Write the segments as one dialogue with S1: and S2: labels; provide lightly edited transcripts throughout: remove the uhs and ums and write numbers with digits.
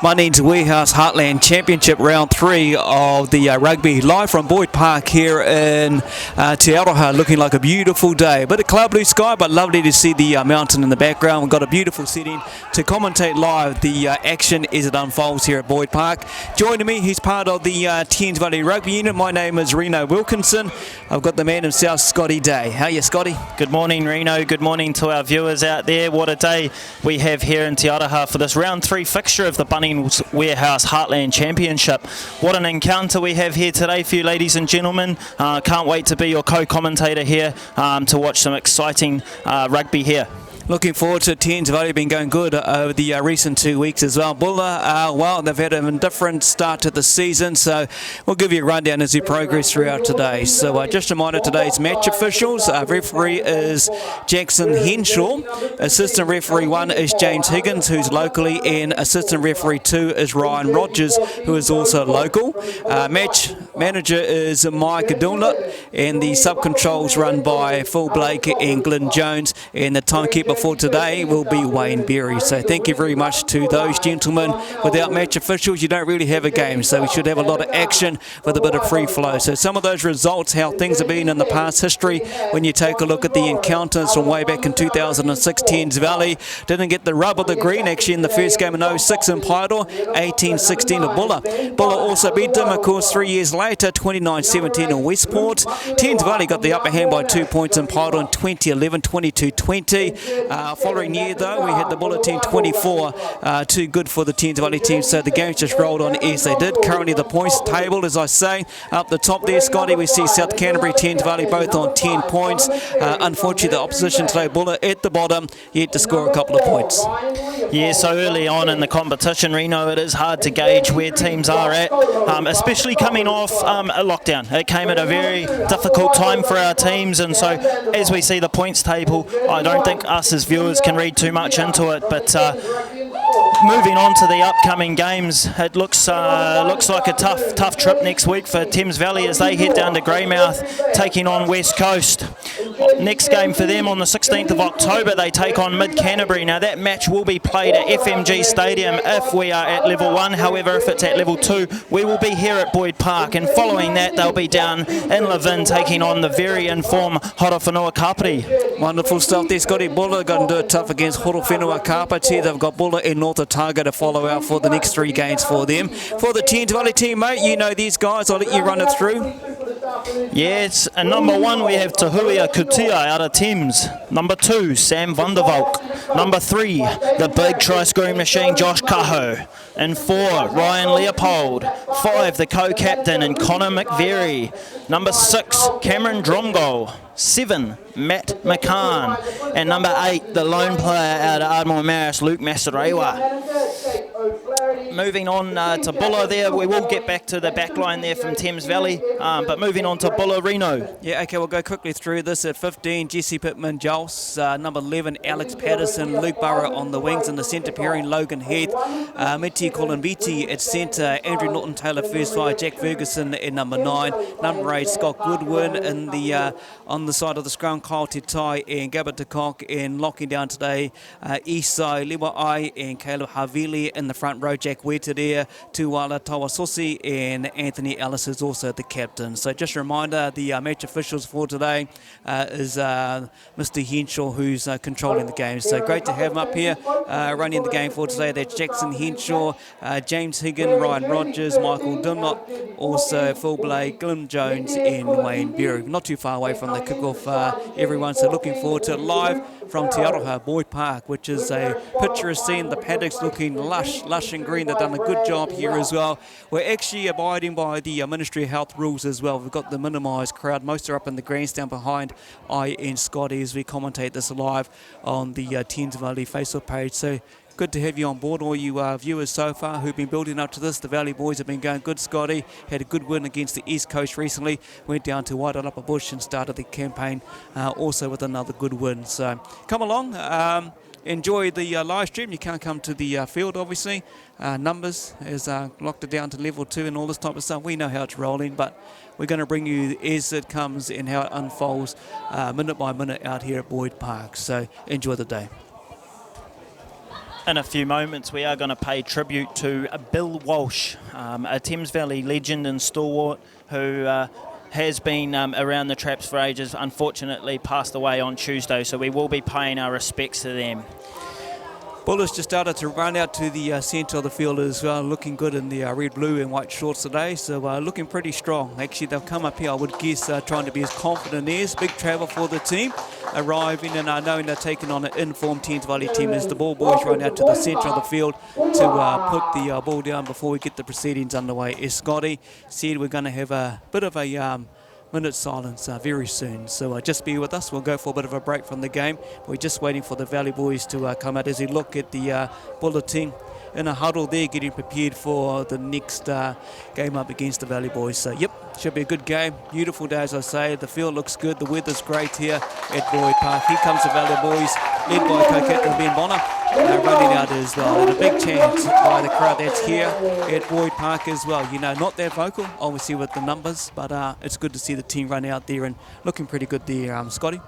S1: Bunnings Warehouse Heartland Championship Round 3 of the rugby, live from Boyd Park here in Te Aroha, looking like a beautiful day. A bit of cloud blue sky, but lovely to see the mountain in the background. We've got a beautiful setting to commentate live the action as it unfolds here at Boyd Park. Joining me, he's part of the Thames Valley Rugby Unit. My name is Reno Wilkinson. I've got the man himself, Scotty Day. How are you, Scotty?
S2: Good morning, Reno. Good morning to our viewers out there. What a day we have here in Te Aroha for this round 3 fixture of the Bunnings Warehouse Heartland Championship. What an encounter we have here today for you, ladies and gentlemen. Can't wait to be your co-commentator here to watch some exciting rugby here.
S1: Looking forward to Thames Valley. Been going good over the recent 2 weeks as well. Bulla, well, they've had a different start to the season, so we'll give you a rundown as we progress throughout today. So just a reminder, today's match officials. Referee is Jackson Henshaw. Assistant referee 1 is James Higgins, who's locally, and assistant referee 2 is Ryan Rogers, who is also local. Match manager is Mike Dunlop, and the sub-controls run by Phil Blake and Glenn Jones, and the timekeeper for today will be Wayne Berry. So thank you very much to those gentlemen. Without match officials, you don't really have a game, so we should have a lot of action with a bit of free flow. So some of those results, how things have been in the past history, when you take a look at the encounters from way back in 2006, Thames Valley didn't get the rub of the green actually in the first game in 06 in Paido, 18-16 to Bulla. Bulla also beat them, of course, 3 years later, 29-17 in Westport. Thames Valley got the upper hand by 2 points in Paido in 2011, 22-20. Following year, though, we had the Bulla team 24, too good for the Thames Valley team, so the games just rolled on as they did. Currently, the points table, as I say, up the top there, Scotty, we see South Canterbury, Thames Valley both on 10 points. Unfortunately, the opposition today, Bulla, at the bottom, yet to score a couple of points.
S2: Yeah, so early on in the competition, Reno, it is hard to gauge where teams are at, especially coming off a lockdown. It came at a very difficult time for our teams, and so as we see the points table, I don't think us as viewers can read too much into it, but moving on to the upcoming games, it looks like a tough trip next week for Thames Valley as they head down to Greymouth, taking on West Coast. Next game for them on the 16th of October, they take on Mid Canterbury. Now that match will be played at FMG Stadium if we are at level 1. However, if it's at level 2, we will be here at Boyd Park, and following that they'll be down in Levin taking on the very informed Horowhenua Kapiti.
S1: Wonderful stuff there, Scotty. Bulla got to do it tough against Horowhenua Kapiti. They've got Bulla and North Otago to follow out for the next 3 games for them. For the Thames Valley team, mate, you know these guys. I'll let you run it through.
S2: Yes, and number 1 we have Tahuia Kutia out of Thames. Number 2, Sam Vandervalk. Number 3, the big try-scoring machine Josh Kaho. And 4, Ryan Leopold. 5, the co-captain and Connor McVeary. Number 6, Cameron Dromgold. 7, Matt McCann. And number 8, the lone player out of Ardmore Marist, Luke Masarewa. Moving on to Bulla there, we will get back to the back line there from Thames Valley, but moving on to Bulla, Reno.
S1: Yeah, okay, we'll go quickly through this. At 15, Jesse Pittman Jols, number 11, Alex Patterson, Luke Burrow on the wings, in the centre pairing, Logan Heath, Miti Columbiti at centre, Andrew Norton Taylor first 5, Jack Ferguson at number 9, number 8, Scott Goodwin in the on the side of the scrum, Kyle Tetai and Gabba Tekok, and locking down today, Isai Liwa'ai and Caleb Havili in the front row, Jack Wetadere, Tuwala Tawasosi, and Anthony Ellis is also the captain. So just a reminder, the match officials for today is Mr. Henshaw, who's controlling the game. So great to have him up here running the game for today. That's Jackson Henshaw, James Higgin, Ryan Rogers, Michael Dunlop, also Phil Blake, Glenn Jones, and Wayne Berry. Not too far away from the kickoff, everyone. So looking forward to it live from Te Aroha, Boyd Park, which is a picturesque scene. The paddocks looking lush and green. They've done a good job here as well. We're actually abiding by the Ministry of Health rules as well. We've got the minimised crowd. Most are up in the grandstand behind I and Scotty as we commentate this live on the Thames Valley Facebook page. So good to have you on board, all you viewers so far who've been building up to this. The Valley boys have been going good, Scotty. Had a good win against the East Coast recently. Went down to Waitarapa Bush and started the campaign also with another good win. So come along, enjoy the live stream. You can't come to the field, obviously. Numbers has locked it down to level 2 and all this type of stuff. We know how it's rolling, but we're going to bring you as it comes and how it unfolds minute by minute out here at Boyd Park. So enjoy the day.
S2: In a few moments, we are going to pay tribute to Bill Walsh, a Thames Valley legend and stalwart who has been around the traps for ages, unfortunately passed away on Tuesday, so we will be paying our respects to them.
S1: Bullers just started to run out to the centre of the field as well, looking good in the red, blue and white shorts today, so looking pretty strong. Actually, they've come up here, I would guess, trying to be as confident as. Big travel for the team, arriving and knowing they're taking on an informed Thames Valley team as the ball boys run out to the centre of the field to put the ball down before we get the proceedings underway. As Scotty said, we're going to have a bit of a minute silence very soon, so just be with us. We'll go for a bit of a break from the game. We're just waiting for the Valley boys to come out as we look at the bulletin in a huddle there, getting prepared for the next game up against the Valley boys. So yep, should be a good game. Beautiful day, as I say. The field looks good, the weather's great here at Boyd Park. Here comes the Valley boys, led by co-captain Ben Bonner, running out as well, and a big chant by the crowd that's here at Boyd Park as well. You know, not that vocal obviously with the numbers, but it's good to see the team run out there and looking pretty good there, Scotty.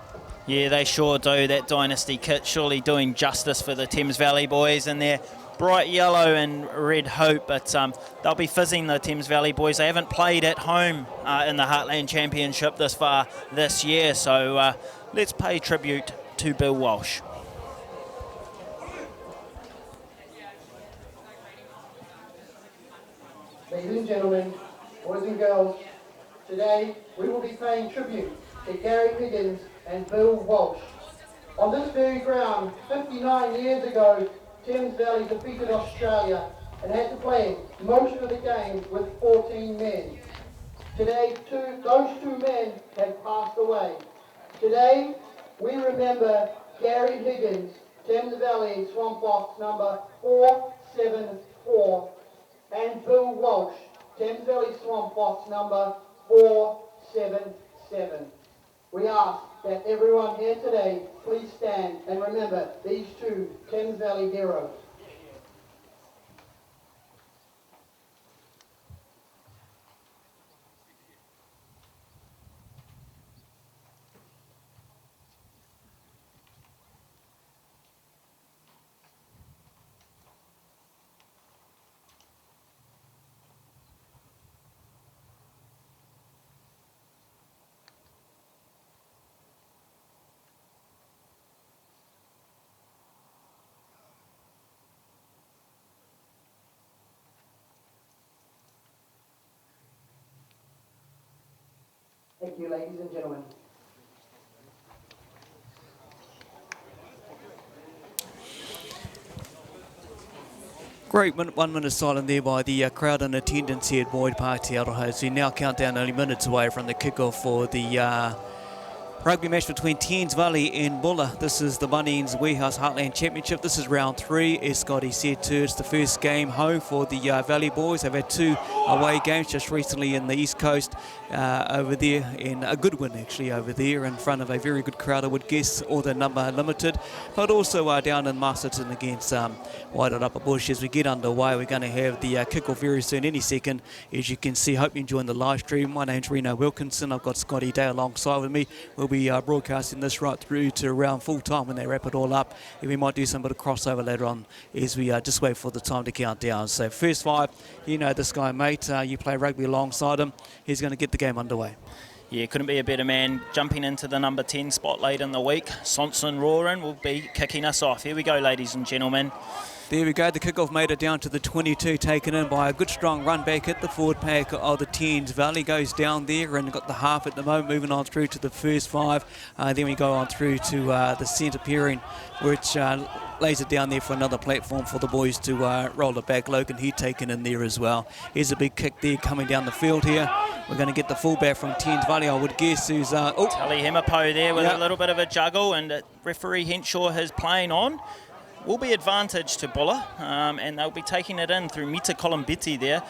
S2: Yeah, they sure do. That Dynasty kit surely doing justice for the Thames Valley boys and their bright yellow and red hope, but they'll be fizzing, the Thames Valley boys. They haven't played at home in the Heartland Championship this far this year, so let's pay tribute to Bill Walsh.
S3: Ladies and gentlemen, boys and girls, today we will be paying tribute to Gary Higgins and Bill Walsh. On this very ground, 59 years ago, Thames Valley defeated Australia and had to play most of the game with 14 men. Today, those two men have passed away. Today, we remember Gary Higgins, Thames Valley Swamp Fox number 474, and Bill Walsh, Thames Valley Swamp Fox number 477. We ask that everyone here today please stand and remember these two Thames Valley heroes. Thank you, ladies and gentlemen.
S1: Great 1 minute silent there by the crowd in attendance here at Boyd Park Te Aroha. So we now count down only minutes away from the kickoff for the rugby match between Thames Valley and Buller. This is the Bunnings Warehouse Heartland Championship. This is round 3, as Scotty said too. It's the first game home for the Valley boys. They've had 2 away games just recently in the East Coast over there, and a good win actually over there in front of a very good crowd, I would guess, although number limited, but also down in Masterton against Whited Upper Bush. As we get underway, we're going to have the kickoff very soon, any second, as you can see. Hope you enjoying the live stream. My name's Reno Wilkinson. I've got Scotty Day alongside with me. We'll be broadcasting this right through to around full time when they wrap it all up, and we might do some bit of crossover later on as we just wait for the time to count down. So first 5, you know this guy, mate. You play rugby alongside him. He's going to get the game underway.
S2: Yeah, couldn't be a better man. Jumping into the number 10 spot late in the week. Sonson Roarin will be kicking us off. Here we go, ladies and gentlemen.
S1: There we go, the kickoff made it down to the 22, taken in by a good strong run back at the forward pack of the Thames Valley. Goes down there and got the half at the moment, moving on through to the first 5. Then we go on through to the centre pairing, which lays it down there for another platform for the boys to roll it back. Logan Heath taken in there as well. Here's a big kick there coming down the field here. We're going to get the fullback from Thames Valley, I would guess, who's...
S2: Tully Hemapo there with a little bit of a juggle, and referee Henshaw is playing on. Will be advantage to Buller, and they'll be taking it in through Mita Colombiti there,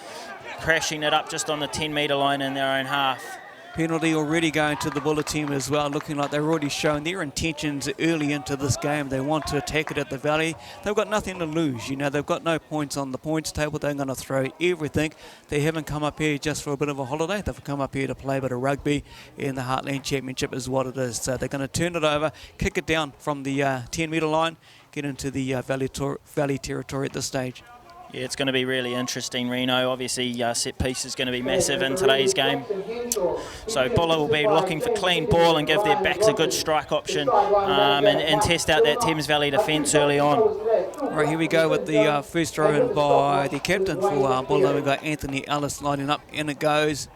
S2: crashing it up just on the 10-metre line in their own half.
S1: Penalty already going to the Buller team as well, looking like they've already shown their intentions early into this game. They want to attack it at the Valley. They've got nothing to lose, you know, they've got no points on the points table. They're going to throw everything. They haven't come up here just for a bit of a holiday. They've come up here to play a bit of rugby, and the Heartland Championship is what it is. So they're going to turn it over, kick it down from the 10-metre line, get into the Valley territory at this stage.
S2: Yeah, it's going to be really interesting, Reno. Obviously, set piece is going to be massive in today's game. So Buller will be looking for clean ball and give their backs a good strike option and test out that Thames Valley defence early on.
S1: Right, here we go with the first throw in by the captain for Buller. We've got Anthony Ellis lining up, and it goes.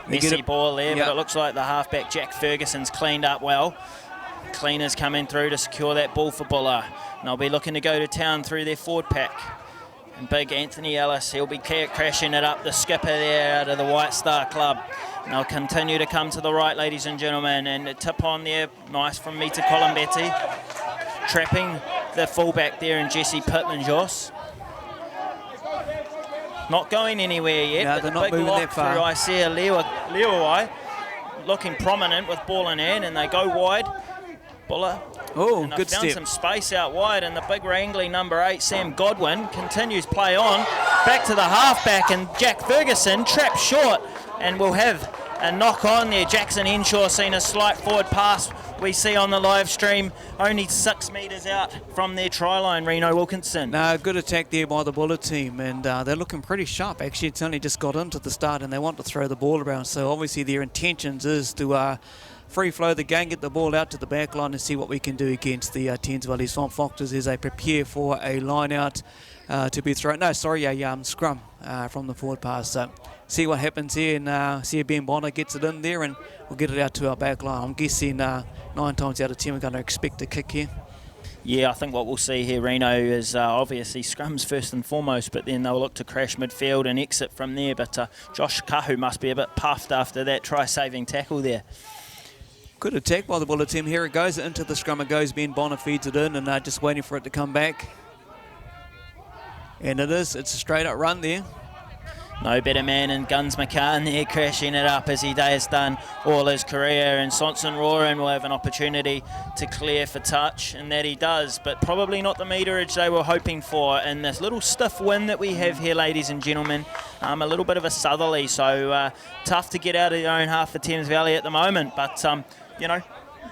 S2: Messy ball there, but it looks like the halfback Jack Ferguson's cleaned up well. Cleaners coming through to secure that ball for Buller. And they'll be looking to go to town through their forward pack. And big Anthony Ellis, he'll be crashing it up, the skipper there out of the White Star Club. And they'll continue to come to the right, ladies and gentlemen. And a tip on there, nice from Mita Colombetti. Trapping the fullback there in Jesse Pittman, Joss. Not going anywhere yet,
S1: no,
S2: but
S1: they're not
S2: big
S1: moving
S2: lock
S1: that far.
S2: through Isaiah Leawai, looking prominent with ball in hand, and they go wide. Buller.
S1: Oh,
S2: and
S1: good
S2: found
S1: step.
S2: some space out wide, and the big wrangly number 8, Sam Godwin, continues play on. Back to the halfback, and Jack Ferguson trapped short, and we'll have a knock on there. Jackson Henshaw seen a slight forward pass. We see on the live stream only 6 metres out from their try line, Reno Wilkinson.
S1: No, good attack there by the Buller team, and they're looking pretty sharp. Actually, it's only just got into the start, and they want to throw the ball around. So obviously their intentions is to free flow the game, get the ball out to the back line and see what we can do against the Thames Valley Swamp Foxes as they prepare for a line out to be thrown. No, sorry, a scrum from the forward pass. So see what happens here, and see if Ben Bonner gets it in there, and we'll get it out to our back line. I'm guessing 9 times out of 10 we're going to expect a kick here.
S2: Yeah, I think what we'll see here, Reno, is obviously scrums first and foremost, but then they'll look to crash midfield and exit from there. But Josh Kahu must be a bit puffed after that try-saving tackle there.
S1: Good attack by the Buller team. Here it goes into the scrum. It goes. Ben Bonner feeds it in, and just waiting for it to come back. And it is. It's a straight-up run there.
S2: No better man than Guns McCann there, crashing it up as he has done all his career. And Sonson Roran will have an opportunity to clear for touch, and that he does, but probably not the meterage they were hoping for. And this little stiff wind that we have here, ladies and gentlemen, a little bit of a southerly, so tough to get out of their own half of Thames Valley at the moment. But, you know,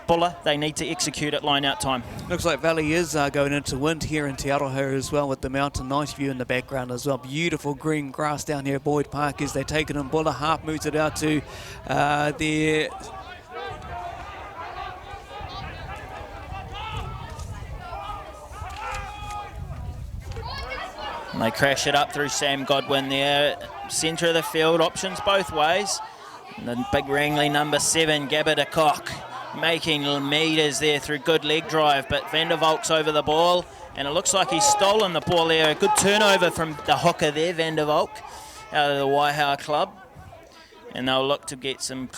S2: Buller, they need to execute at line-out time.
S1: Looks like Valley is going into wind here in Te Aroha as well, with the mountain. Nice view in the background as well. Beautiful green grass down here at Boyd Park as they take it in. Buller half moves it out to their...
S2: And they crash it up through Sam Godwin there. Centre of the field, options both ways. And the big wrangly number 7, Gabba de Kock, making meters there through good leg drive, but Van der Valk's over the ball, and it looks like he's stolen the ball there. A good turnover from the hooker there, Van der Valk, out of the Waihaua club. And they'll look to get some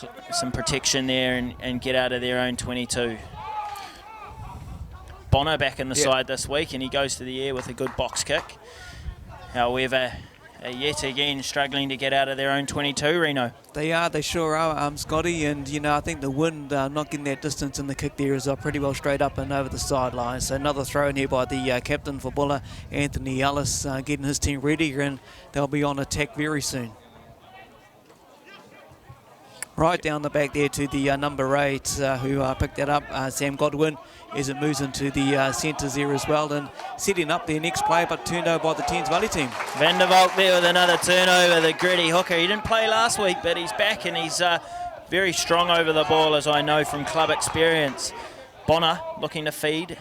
S2: protection there and get out of their own 22. Bonner back in the side this week, and he goes to the air with a good box kick. However, yet again struggling to get out of their own 22, Reno.
S1: They sure are, Scotty, and you know, I think the wind not getting that distance in the kick there is pretty well straight up and over the sideline. So another throw in here by the captain for Buller, Anthony Ellis, getting his team ready, and they'll be on attack very soon. Right down the back there to the number 8 who picked that up, Sam Godwin, as it moves into the centres there as well, and setting up their next play, but turned over by the Thames Valley team.
S2: Van der Valk there with another turnover, the gritty hooker. He didn't play last week, but he's back, and he's very strong over the ball, as I know from club experience. Bonner looking to feed.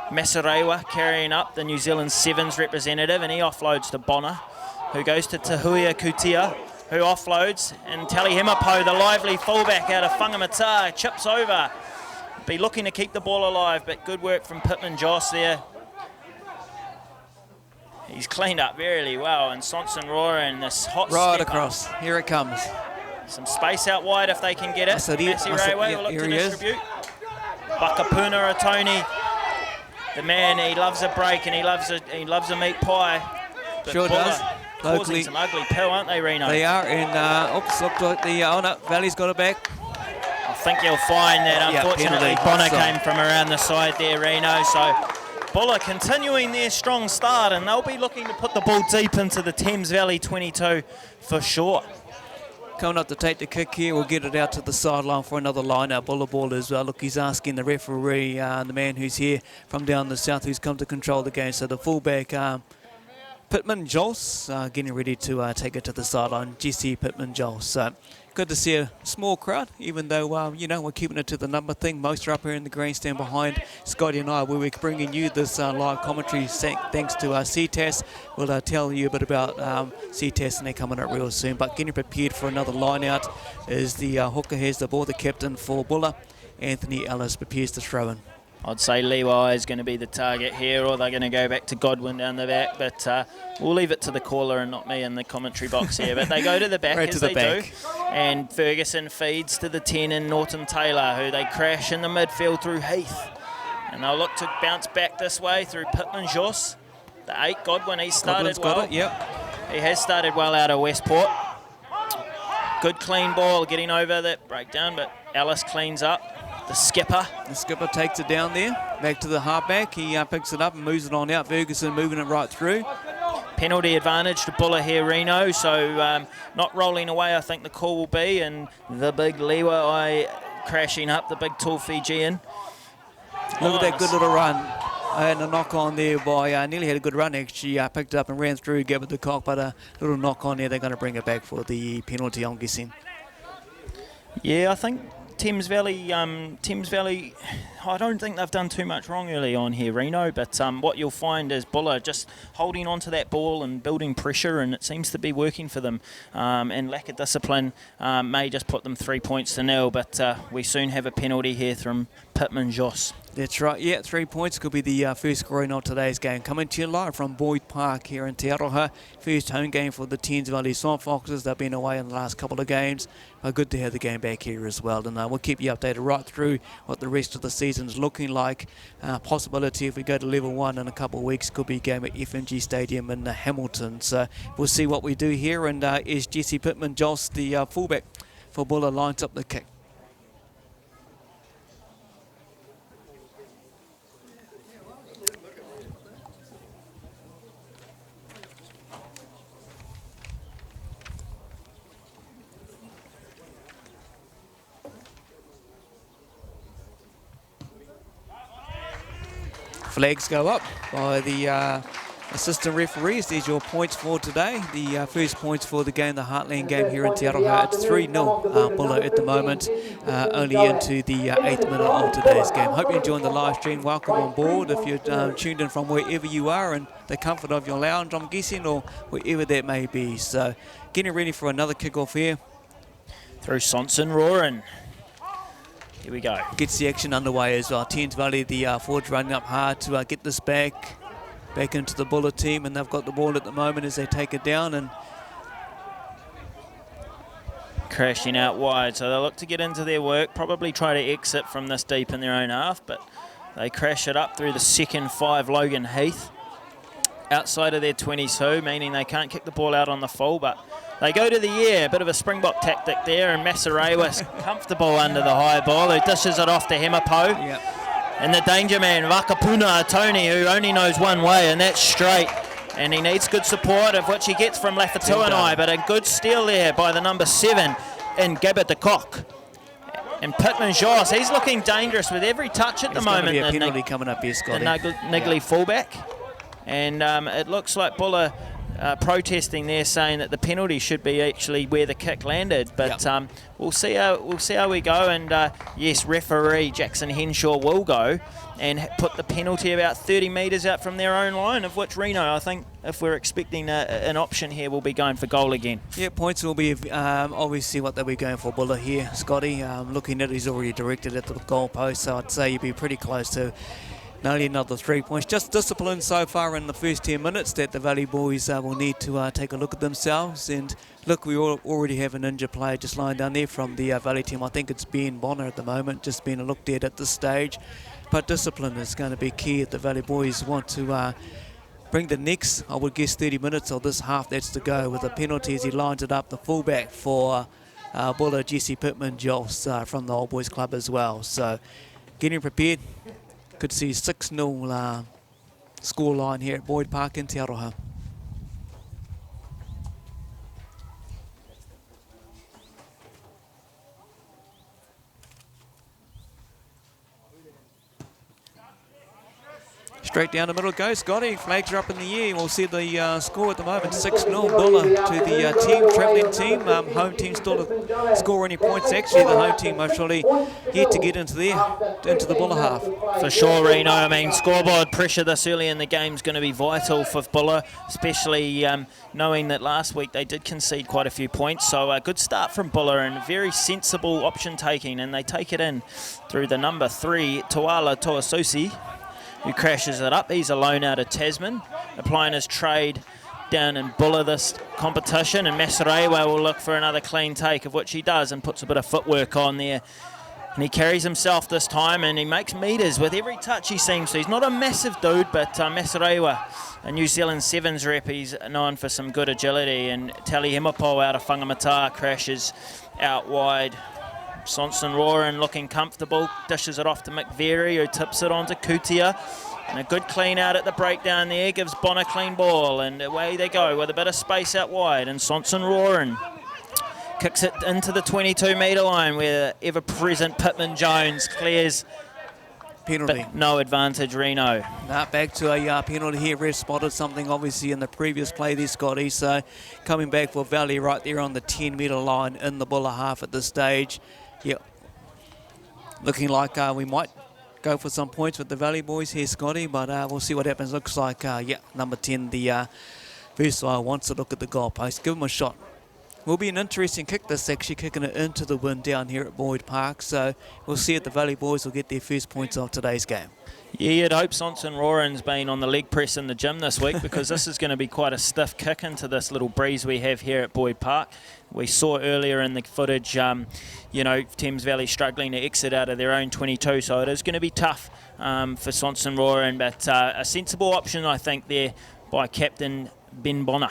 S2: Masarewa carrying up, the New Zealand Sevens representative, and he offloads to Bonner, who goes to Tahuia Kutia, who offloads, and Tali Hemapo, the lively fullback out of Whangamata, chips over. Be looking to keep the ball alive, but good work from Pittman Joss there. He's cleaned up very well, and Sonson Roran, this hot
S1: right across. Here it comes.
S2: Some space out wide if they can get it. Massey Railway will look to distribute. Bakapuna Atoni, the man, he loves a break and he loves a meat pie. But
S1: sure does.
S2: Causing some ugly pill, aren't they, Reno?
S1: They are, and oops, looked like the no, Valley's got it back.
S2: I think you'll find that unfortunately Bonner came from around the side there, Reno. So Buller continuing their strong start, and they'll be looking to put the ball deep into the Thames Valley 22 for sure.
S1: coming up to take the kick here. We'll get it out to the sideline for another line-out. Buller ball as well. Look, he's asking the referee, the man who's here from down the south, who's come to control the game. So the fullback, Pittman Jols, getting ready to take it to the sideline. Jesse Pittman Jols. So good to see a small crowd, even though, you know, we're keeping it to the number thing. Most are up here in the grandstand behind Scotty and I, where we're bringing you this live commentary thanks to Ctas. We'll tell you a bit about Ctas, and they're coming up real soon. But getting prepared for another line-out is the hooker. Has the ball, the captain for Buller. Anthony Ellis prepares to throw in.
S2: I'd say Levi is going to be the target here, or they're going to go back to Godwin down the back, but we'll leave it to the caller and not me in the commentary box here. But they go to the back
S1: right
S2: as
S1: to the
S2: they
S1: back.
S2: do, and Ferguson feeds to the 10 in Norton Taylor, who they crash in the midfield through Heath. And they'll look to bounce back this way through Pittman Joss. The 8, Godwin, he started well.
S1: Got it, yep.
S2: He has started well out of Westport. Good clean ball, getting over that breakdown, but Ellis cleans up. The skipper.
S1: The skipper takes it down there, back to the halfback. He picks it up and moves it on out. Ferguson moving it right through.
S2: Penalty advantage to Buller here, Reno. So not rolling away, I think the call will be. And the big Lewa crashing up, the big tall Fijian.
S1: Look at that good little run. And a knock on there by, nearly had a good run actually. Picked it up and ran through, gave it the cock, but a little knock on there. They're going to bring it back for the penalty, I'm guessing.
S2: Yeah, I think Thames Valley, I don't think they've done too much wrong early on here, Reno, but what you'll find is Buller just holding on to that ball and building pressure, and it seems to be working for them. And lack of discipline may just put them 3 points to nil, but we soon have a penalty here from Pittman Joss.
S1: That's right, yeah, 3 points could be the first scoring of today's game. Coming to you live from Boyd Park here in Te Aroha. First home game for the Thames Valley Swamp Foxes. They've been away in the last couple of games, but good to have the game back here as well. And we'll keep you updated right through what the rest of the season's looking like. Possibility if we go to level 1 in a couple of weeks could be a game at FMG Stadium in Hamilton. So we'll see what we do here. And is Jesse Pittman Joss, the fullback for Buller, lines up the kick. Flags go up by the assistant referees. There's your points for today. The first points for the game, the Heartland game here in Te Aroha. It's 3-0 Buller at the moment, only into the 8th minute of today's game. Hope you're enjoying the live stream. Welcome on board if you're tuned in from wherever you are in the comfort of your lounge, I'm guessing, or wherever that may be. So getting ready for another kickoff here.
S2: Through Sonson roaring. Here we go.
S1: Gets the action underway as well. Thames Valley, the forwards running up hard to get this back into the Buller team, and they've got the ball at the moment as they take it down and
S2: crashing out wide. So they'll look to get into their work, probably try to exit from this deep in their own half, but they crash it up through the second 5, Logan Heath. Outside of their 22, meaning they can't kick the ball out on the full, but they go to the air. A bit of a Springbok tactic there, and Masarewa's comfortable under the high ball, who dishes it off to Hemapo.
S1: Yep.
S2: And the danger man, Vakapuna Tony, who only knows one way, and that's straight. And he needs good support, of which he gets from Lafatuanai, but a good steal there by the number 7 in Gabba de Kock. And Pittman Joss, he's looking dangerous with every touch at the moment.
S1: There's going to be a penalty coming up here, Scotty.
S2: The niggly fullback. And it looks like Buller protesting there, saying that the penalty should be actually where the kick landed. But we'll see how we go. And yes, referee Jackson Henshaw will go and put the penalty about 30 metres out from their own line, of which Reno, I think, if we're expecting an option here, will be going for goal again. Yeah,
S1: points will be obviously what they'll be going for Buller here, Scotty. Looking at it, he's already directed at the goal post, so I'd say you'd be pretty close to only another 3 points. Just discipline so far in the first 10 minutes that the Valley boys will need to take a look at themselves. And look, we already have an injured player just lying down there from the Valley team. I think it's Ben Bonner at the moment, just being looked at this stage. But discipline is going to be key if the Valley boys want to bring the next, I would guess, 30 minutes of this half that's to go, with the penalties. He lines it up, the fullback for Buller, Jesse Pittman Joss from the Old Boys Club as well. So getting prepared. Could see 6-0 scoreline here at Boyd Park in Te Aroha. Straight down the middle goes Scotty. Flags are up in the air. We'll see the score at the moment. 6-0 Buller to the team, travelling team. Home team still to score any points. Actually, the home team most surely yet to get into the Buller half.
S2: For sure, Reno. I mean, scoreboard pressure this early in the game is going to be vital for Buller, especially knowing that last week they did concede quite a few points. So a good start from Buller and very sensible option taking, and they take it in through the number 3, Tuala Toasusi, who crashes it up. He's alone out of Tasman, applying his trade down in Buller this competition, and Masarewa will look for another clean take, of which he does, and puts a bit of footwork on there. And he carries himself this time, and he makes metres with every touch he seems to. He's not a massive dude, but Masarewa, a New Zealand Sevens rep, he's known for some good agility, and Tali Himapo out of Whangamata crashes out wide. Sonson Roarin looking comfortable, dishes it off to McVeary, who tips it on to Kutia. And a good clean out at the breakdown there, gives Bon a clean ball, and away they go with a bit of space out wide. And Sonson Roarin kicks it into the 22-metre line, where ever-present Pittman Jones clears.
S1: Penalty.
S2: But no advantage, Reno.
S1: Nah, back to a penalty here. Ref spotted something obviously in the previous play there, Scotty. So coming back for Valley right there on the 10-metre line in the Buller half at this stage. Yep. Looking like we might go for some points with the Valley boys here, Scotty, but we'll see what happens. Looks like, number 10, the Versai wants to look at the goalpost. Give him a shot. Will be an interesting kick, this actually, kicking it into the wind down here at Boyd Park. So we'll see if the Valley boys will get their first points of today's game.
S2: Yeah, you'd hope Sonson Roarin's been on the leg press in the gym this week, because this is going to be quite a stiff kick into this little breeze we have here at Boyd Park. We saw earlier in the footage, Thames Valley struggling to exit out of their own 22, so it is going to be tough for Sonson Roarin, but a sensible option, I think, there by Captain Ben Bonner.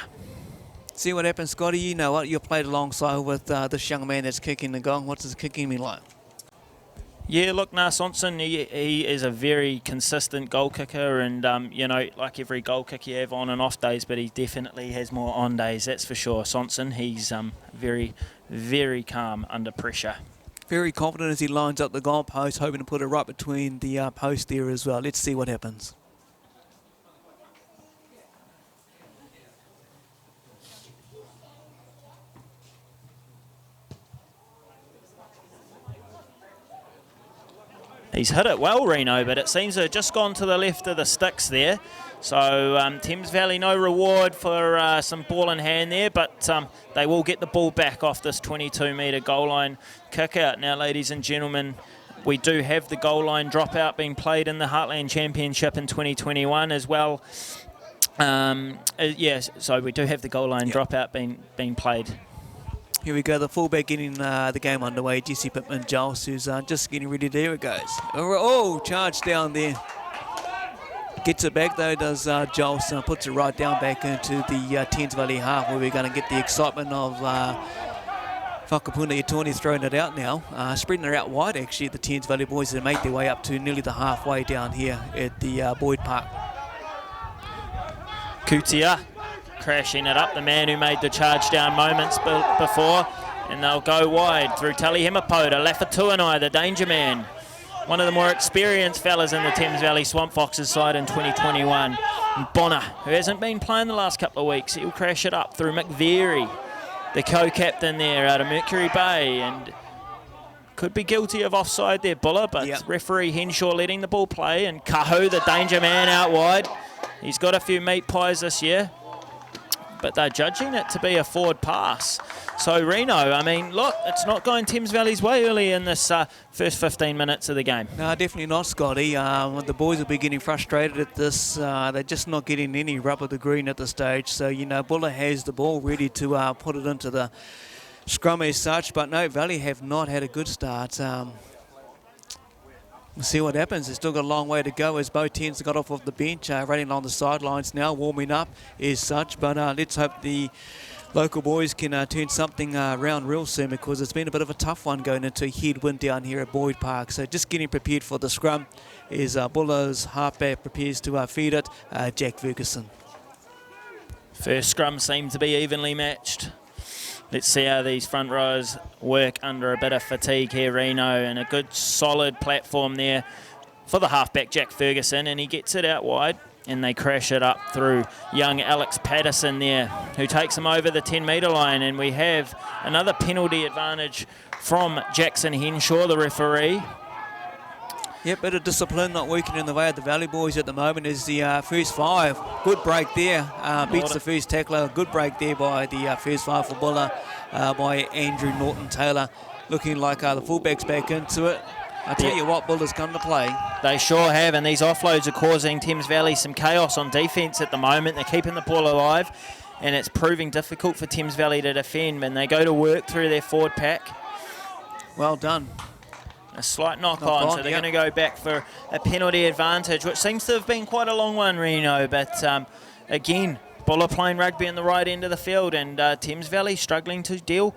S1: See what happens, Scotty. You know what? You've played alongside with this young man that's kicking the gong. What's his kicking mean like?
S2: Yeah, look, Sonson, he is a very consistent goal kicker, and, like every goal kick you have on and off days, but he definitely has more on days, that's for sure. Sonson, he's very, very calm under pressure.
S1: Very confident as he lines up the goal post, hoping to put it right between the post there as well. Let's see what happens.
S2: He's hit it well, Reno, but it seems to have just gone to the left of the sticks there. So Thames Valley, no reward for some ball in hand there, but they will get the ball back off this 22-metre goal line kick out. Now, ladies and gentlemen, we do have the goal line dropout being played in the Heartland Championship in 2021 as well. So we do have the goal line dropout being played.
S1: Here we go, the fullback getting the game underway, Jesse Pittman Giles, who's just getting ready. There it goes. Oh, charge down there. Gets it back though, does Giles, puts it right down back into the Thames Valley half, where we're going to get the excitement of Whakapuna Itoni throwing it out now. Spreading it out wide, actually, the Thames Valley boys that make their way up to nearly the halfway down here at the Boyd Park.
S2: Kutia crashing it up, the man who made the charge down moments before, and they'll go wide through Tali Himapo to Lafatuanai, the danger man. One of the more experienced fellas in the Thames Valley Swamp Foxes side in 2021. And Bonner, who hasn't been playing the last couple of weeks, he'll crash it up through McVeary, the co-captain there out of Mercury Bay, and could be guilty of offside there, Buller, but referee Henshaw letting the ball play, and Kahu, the danger man, out wide. He's got a few meat pies this year, but they're judging it to be a forward pass. So Reno, I mean, look, it's not going Thames Valley's way early in this first 15 minutes of the game.
S1: No, definitely not, Scotty. The boys will be getting frustrated at this. They're just not getting any rub of the green at the stage. So, Buller has the ball ready to put it into the scrum as such. But no, Valley have not had a good start. We'll see what happens. They've still got a long way to go as both teams got off of the bench, running along the sidelines now, warming up as such. But let's hope the local boys can turn something around real soon, because it's been a bit of a tough one going into a headwind down here at Boyd Park. So just getting prepared for the scrum is Buller's halfback prepares to feed it, Jack Ferguson.
S2: First scrum seemed to be evenly matched. Let's see how these front rows work under a bit of fatigue here, Reno, and a good solid platform there for the halfback, Jack Ferguson, and he gets it out wide, and they crash it up through young Alex Patterson there, who takes him over the 10-metre line, and we have another penalty advantage from Jackson Henshaw, the referee.
S1: Yep, bit of discipline not working in the way of the Valley Boys at the moment is the first 5. Good break there, beats the first tackler. Good break there by the first 5 for Buller by Andrew Norton-Taylor. Looking like the fullbacks back into it. I tell you what, Buller's come to play.
S2: They sure have, and these offloads are causing Thames Valley some chaos on defence at the moment. They're keeping the ball alive, and it's proving difficult for Thames Valley to defend when they go to work through their forward pack.
S1: Well done.
S2: A slight knock on, so they're going to go back for a penalty advantage, which seems to have been quite a long one, Reno. But again, Buller playing rugby in the right end of the field, and Thames Valley struggling to deal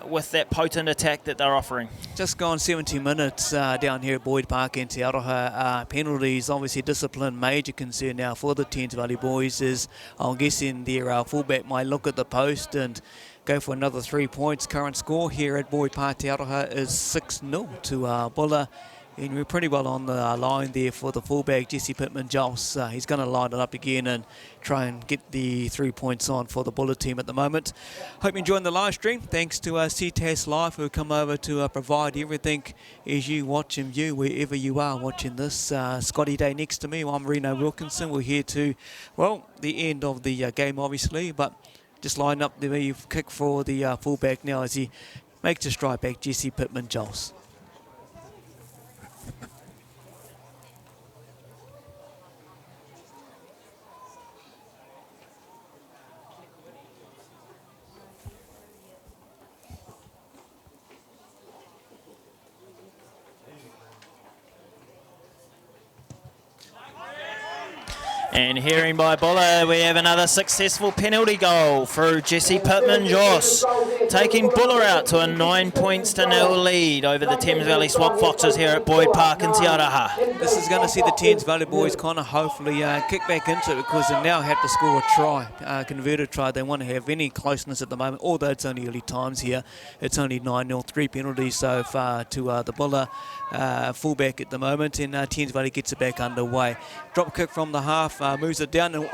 S2: with that potent attack that they're offering.
S1: Just gone 70 minutes down here at Boyd Park in Te Aroha. Penalties, obviously discipline, major concern now for the Thames Valley boys is, I'm guessing their fullback might look at the post and go for another 3 points. Current score here at Boyd Park, Te Aroha is 6-0 to Buller. And we're pretty well on the line there for the fullback, Jesse Pittman-Joss. He's going to line it up again and try and get the 3 points on for the Buller team at the moment. Hope you're enjoying the live stream. Thanks to Ctas Live who come over to provide everything as you watch and view wherever you are watching this. Scotty Day next to me. I'm Reno Wilkinson. We're here to, well, the end of the game obviously, but just line up the kick for the fullback now as he makes a stride back, Jesse Pittman-Joss.
S2: And hearing by Buller, we have another successful penalty goal through Jesse Pittman-Joss, taking Buller out to a 9 points to 0 lead over the Thames Valley Swamp Foxes here at Boyd Park in Te Aroha.
S1: This is going to see the Thames Valley boys kind of hopefully kick back into it because they now have to score a try, converted try. They want to have any closeness at the moment, although it's only early times here. It's only 9-0, 3 penalties so far to the Buller fullback at the moment, and Thames Valley gets it back underway. Drop kick from the half, moves it down, and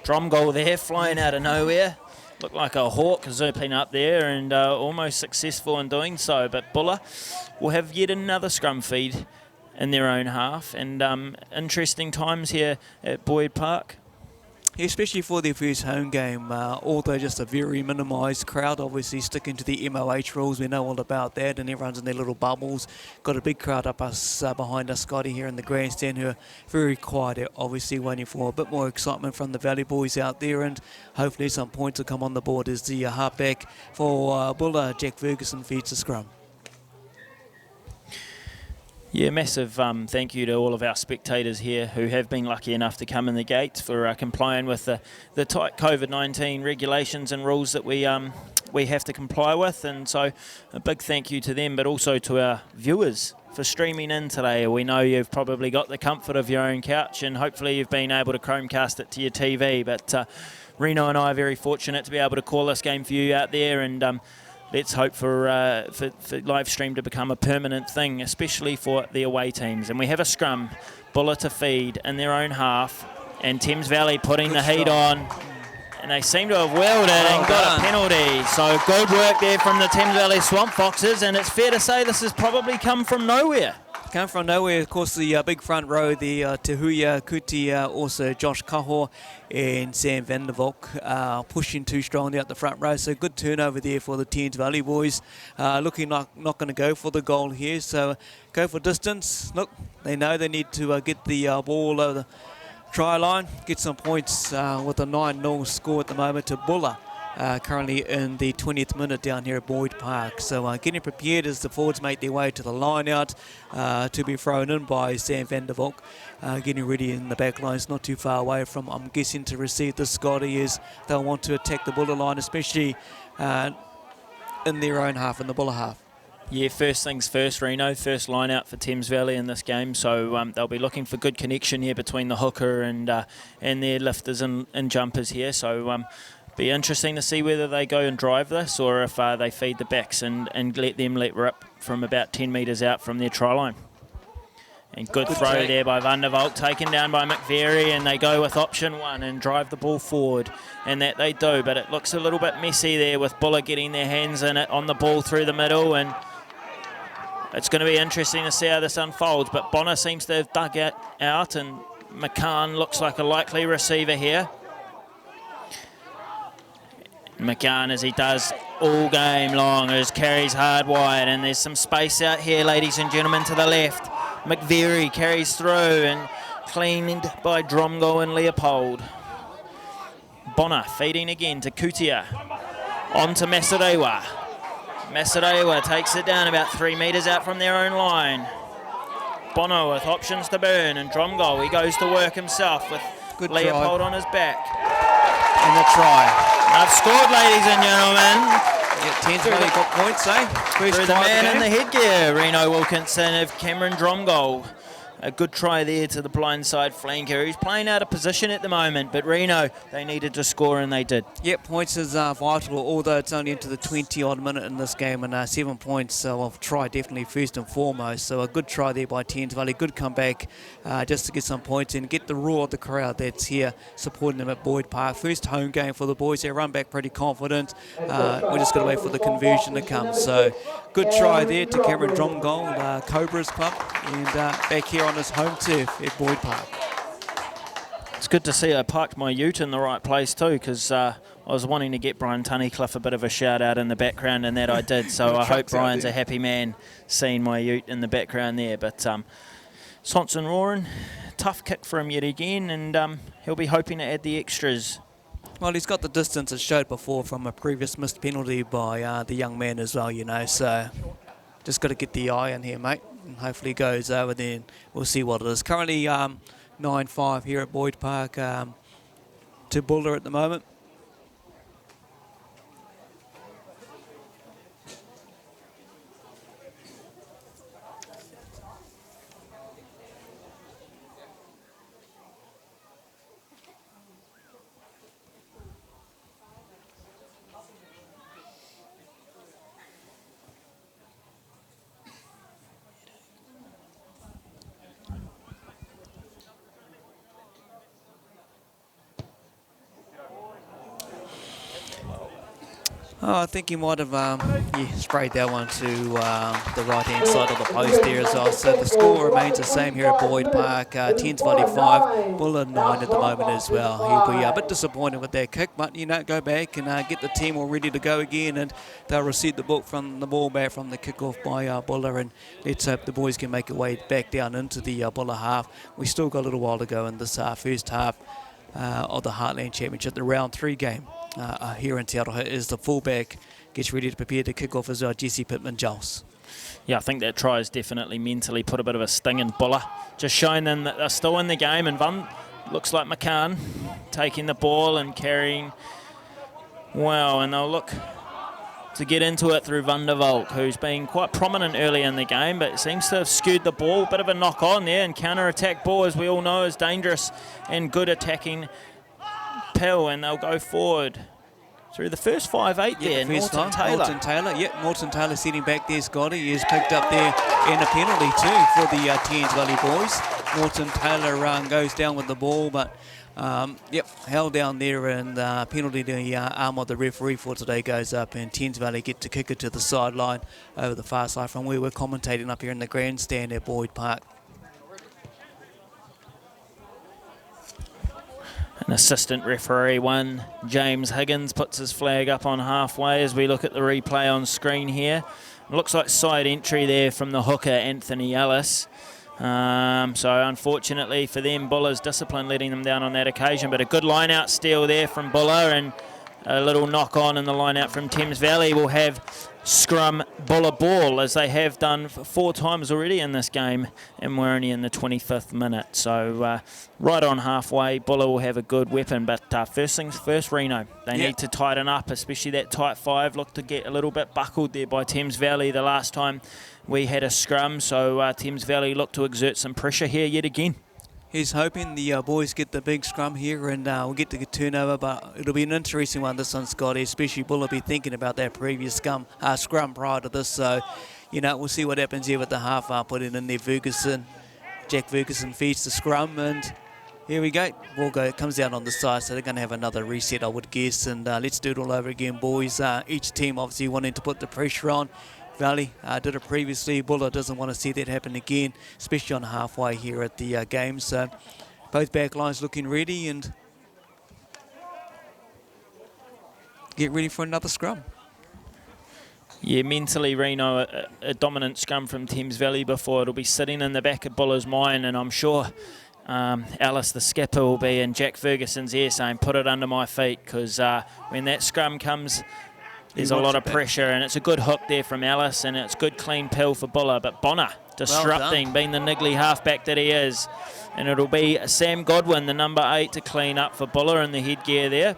S2: Drum goal there, flying out of nowhere. Looked like a hawk zipping up there and almost successful in doing so, but Buller will have yet another scrum feed in their own half, and interesting times here at Boyd Park.
S1: Yeah, especially for their first home game, although just a very minimised crowd, obviously sticking to the MOH rules. We know all about that, and everyone's in their little bubbles. Got a big crowd up us behind us, Scotty, here in the grandstand, who are very quiet, obviously waiting for a bit more excitement from the Valley boys out there, and hopefully some points will come on the board as the halfback for Buller, Jack Ferguson, feeds the scrum.
S2: Yeah, massive thank you to all of our spectators here who have been lucky enough to come in the gates for complying with the tight COVID-19 regulations and rules that we have to comply with. And so a big thank you to them, but also to our viewers for streaming in today. We know you've probably got the comfort of your own couch and hopefully you've been able to Chromecast it to your TV. But Reno and I are very fortunate to be able to call this game for you out there, and let's hope for live stream to become a permanent thing, especially for the away teams. And we have a scrum, Buller to feed in their own half, and Thames Valley putting the heat on. And they seem to have willed it and got a penalty. So good work there from the Thames Valley Swamp Foxes, and it's fair to say this has probably come from nowhere.
S1: Come from nowhere, of course, the big front row, the Tehuia Kuti, also Josh Kaho and Sam Vandervalk pushing too strongly out the front row. So good turnover there for the Thames Valley boys. Looking like not going to go for the goal here, so go for distance. Look, they know they need to get the ball over the try line, get some points with a 9-0 score at the moment to Buller. Currently in the 20th minute down here at Boyd Park. So getting prepared as the forwards make their way to the line out to be thrown in by Sam Vandervalk. Getting ready in the back line. It's not too far away from, I'm guessing, to receive the Scotty, as they'll want to attack the Buller line, especially in their own half, in the Buller half.
S2: Yeah, first things first, Reno. First line out for Thames Valley in this game, so they'll be looking for good connection here between the hooker and their lifters and jumpers here. So be interesting to see whether they go and drive this or if they feed the backs and let them let rip from about 10 metres out from their try line. And good throw there by Van der Valk, taken down by McVeary, and they go with option 1 and drive the ball forward. And that they do, but it looks a little bit messy there with Buller getting their hands in it on the ball through the middle, and it's going to be interesting to see how this unfolds. But Bonner seems to have dug it out, and McCann looks like a likely receiver here. McCann, as he does all game long, just carries hard wide, and there's some space out here, ladies and gentlemen, to the left. McVeary carries through and cleaned by Dromgold and Leopold. Bonner feeding again to Kutia. On to Masarewa. Masarewa takes it down about 3 metres out from their own line. Bonner with options to burn, and Dromgold, he goes to work himself with
S1: Good
S2: Leopold
S1: try.
S2: on his back.
S1: And the try.
S2: I've scored, ladies and gentlemen.
S1: Yeah, Thames Valley got points, eh? First
S2: Through the
S1: try of
S2: man in
S1: game.
S2: the headgear, Reno Wilkinson of Cameron Dromgold. A good try there to the blindside flanker. He's playing out of position at the moment, but Reno, they needed to score, and they did.
S1: Yep, points is vital, although it's only into the 20-odd minute in this game, and 7 points, well, try definitely first and foremost. So a good try there by Thames Valley, good comeback just to get some points and get the roar of the crowd that's here supporting them at Boyd Park. First home game for the boys, they run back pretty confident. We're just going to wait for the conversion to come. So good try there to Cameron Dromgold, Cobra's club, and back here on his home turf at Boyd Park.
S2: It's good to see I parked my ute in the right place too, because I was wanting to get Brian Tunnicliffe a bit of a shout out in the background, and that I did. So I hope Brian's a happy man seeing my ute in the background there. But Sonson roaring, tough kick for him yet again, and he'll be hoping to add the extras.
S1: Well, he's got the distance it showed before from a previous missed penalty by the young man as well, you know, so just got to get the eye in here, mate, and hopefully goes over there, and we'll see what it is. Currently 9-5 here at Boyd Park to Buller at the moment. Oh, I think he might have sprayed that one to the right-hand side of the post there as well. So the score remains the same here at Boyd Park. Thames Valley 5, Buller 9 at the moment as well. He'll be a bit disappointed with that kick, but, you know, go back and get the team all ready to go again, and they'll receive the ball back from the kickoff by Buller, and let's hope the boys can make a way back down into the Buller half. We still got a little while to go in this first half of the Heartland Championship, the round 3 game. Here in Te Aroha is the fullback, gets ready to prepare to kick off as Jesse Pittman-Giles.
S2: Yeah, I think that try has definitely mentally put a bit of a sting in Buller, just showing them that they're still in the game, and looks like McCann taking the ball and carrying well, and they'll look to get into it through Van der Valk, who's been quite prominent early in the game, but seems to have skewed the ball. Bit of a knock on there, and counter-attack ball, as we all know, is dangerous and good attacking pill, and they'll go forward through the first 5-8 there. Norton Taylor.
S1: Yep, Norton Taylor sitting back there, Scotty. He's picked up there and a penalty too for the Thames Valley boys. Norton Taylor goes down with the ball, but held down there, and penalty to the arm of the referee for today goes up, and Thames Valley get to kick it to the sideline over the far side from where we're commentating up here in the grandstand at Boyd Park.
S2: An assistant referee one, James Higgins, puts his flag up on halfway as we look at the replay on screen here. It looks like side entry there from the hooker, Anthony Ellis. So unfortunately for them, Buller's discipline letting them down on that occasion, but a good line-out steal there from Buller, and a little knock-on in the line-out from Thames Valley. Will have scrum Buller ball, as they have done 4 times already in this game, and we're only in the 25th minute. So right on halfway, Buller will have a good weapon, but first things first, Reno. They need to tighten up, especially that tight 5. Looked to get a little bit buckled there by Thames Valley the last time we had a scrum, so Thames Valley look to exert some pressure here yet again.
S1: He's hoping the boys get the big scrum here, and we'll get the turnover, but it'll be an interesting one, this one, Scotty, especially Buller be thinking about that previous scrum prior to this. So, you know, we'll see what happens here with the half put in there. Ferguson Jack Ferguson feeds the scrum, and here we go. It comes out on the side, so they're going to have another reset, I would guess, and let's do it all over again, boys. Each team obviously wanting to put the pressure on. Valley did it previously. Buller doesn't want to see that happen again, especially on halfway here at the game. So both back lines looking ready and get ready for another scrum.
S2: Yeah, mentally, Reno, a dominant scrum from Thames Valley before. It'll be sitting in the back of Buller's mind, and I'm sure Alice, the skipper, will be in Jack Ferguson's ear saying, put it under my feet, because when that scrum comes, there's a lot of pressure, and it's a good hook there from Alice, and it's good clean pill for Buller. But Bonner disrupting, being the niggly halfback that he is. And it'll be Sam Godwin, the number 8, to clean up for Buller in the headgear there.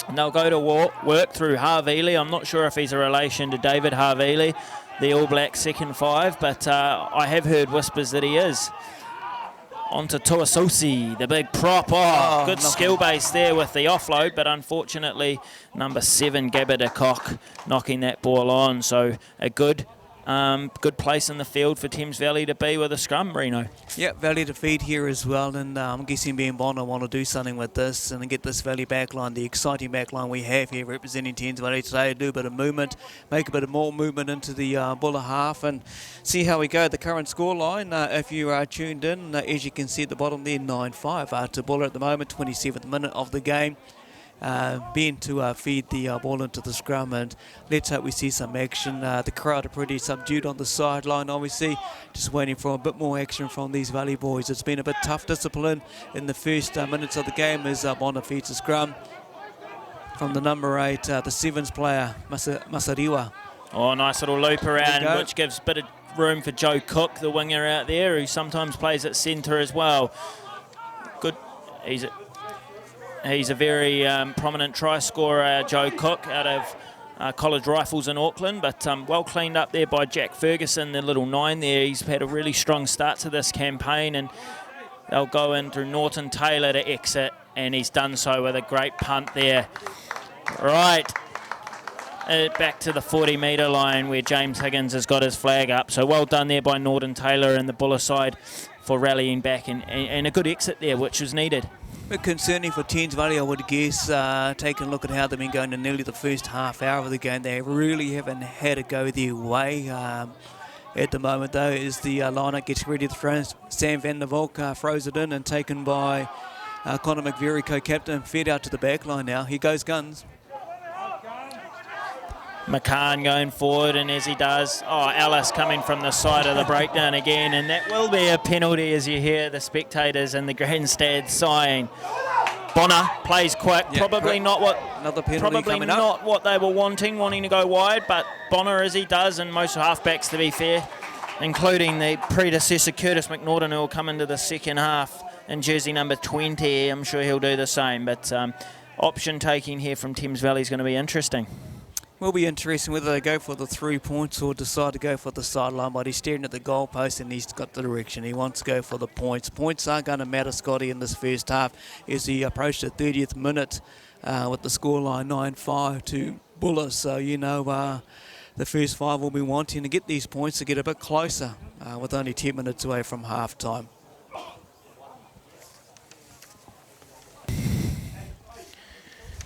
S2: And they'll go to work through Harveely. I'm not sure if he's a relation to David Harveely, the All Black second 5, but I have heard whispers that he is. On to Tuasosi, the big prop. Good skill base there with the offload, but unfortunately, number 7, Gabba de Kock, knocking that ball on. So a good place in the field for Thames Valley to be with a scrum, Reno.
S1: Yeah, Valley to feed here as well, and I'm guessing Ben Bonner want to do something with this and get this Valley backline, the exciting backline we have here representing Thames Valley today, do a bit of movement, make a bit of more movement into the Buller half and see how we go. The current scoreline, if you are tuned in, as you can see at the bottom there, 9-5 to Buller at the moment, 27th minute of the game. Ben to feed the ball into the scrum, and let's hope we see some action. The crowd are pretty subdued on the sideline, obviously, just waiting for a bit more action from these Valley boys. It's been a bit tough discipline in the first minutes of the game as Bonner feeds the scrum from the number 8, the 7s player, Masariwa.
S2: Oh, nice little loop around, which gives a bit of room for Joe Cook, the winger out there, who sometimes plays at centre as well. Good. He's a very prominent try scorer, Joe Cook, out of College Rifles in Auckland, but well cleaned up there by Jack Ferguson, the little 9 there. He's had a really strong start to this campaign, and they'll go in through Norton Taylor to exit, and he's done so with a great punt there. Right, back to the 40-metre line where James Higgins has got his flag up. So well done there by Norton Taylor and the Buller side for rallying back, and a good exit there, which was needed.
S1: A bit concerning for Thames Valley, I would guess, taking a look at how they've been going in nearly the first half hour of the game. They really haven't had it go their way. At the moment, though, as the lineup gets ready to throw, Sam van der Valk throws it in and taken by Connor McVeary, co-captain, fed out to the back line now. He goes guns.
S2: McCann going forward, and as he does, Alice coming from the side of the breakdown again, and that will be a penalty as you hear the spectators and the grandstand sighing. Bonner plays quick, probably not what they were wanting to go wide, but Bonner, as he does, and most halfbacks to be fair, including the predecessor Curtis McNaughton, who will come into the second half in jersey number 20. I'm sure he'll do the same, but option taking here from Thames Valley is going to be interesting.
S1: Will be interesting whether they go for the 3 points or decide to go for the sideline, but he's staring at the goalpost and he's got the direction. He wants to go for the points. Points aren't going to matter, Scotty, in this first half as he approached the 30th minute with the scoreline 9-5 to Buller. So, the first 5 will be wanting to get these points to get a bit closer with only 10 minutes away from half-time.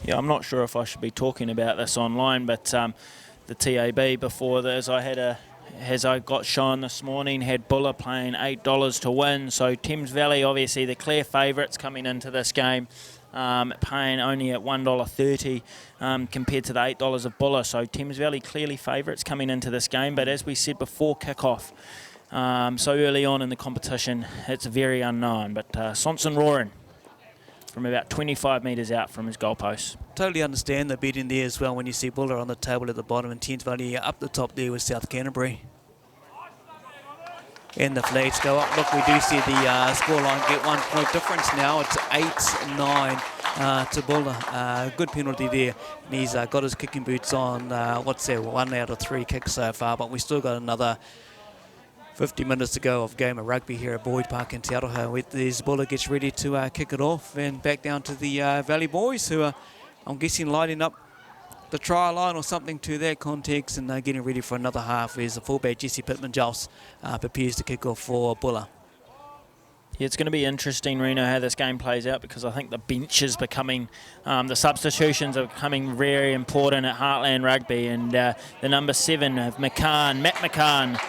S2: Yeah, I'm not sure if I should be talking about this online, but the TAB before this, as I got shown this morning, had Buller playing $8 to win. So Thames Valley, obviously the clear favourites coming into this game, paying only at $1.30 compared to the $8 of Buller. So Thames Valley clearly favourites coming into this game, but as we said before kick-off, so early on in the competition, it's very unknown. But Sonson roaring from about 25 metres out from his goalpost.
S1: Totally understand the betting there as well when you see Buller on the table at the bottom and Thames Valley up the top there with South Canterbury. And the flags go up. Look, we do see the scoreline get 1 point difference now. It's 8-9 to Buller. Good penalty there. And he's got his kicking boots on, 1 out of 3 kicks so far, but we still got another 50 minutes to go of game of rugby here at Boyd Park in Te Aroha. As Buller gets ready to kick it off and back down to the Valley boys who are, I'm guessing, lighting up the try line or something to that context and getting ready for another half as the fullback Jesse Pittman-Giles prepares to kick off for Buller.
S2: Yeah, it's going to be interesting, Reno, how this game plays out, because I think the bench is becoming, the substitutions are becoming very important at Heartland Rugby, and the number 7 of Matt McCann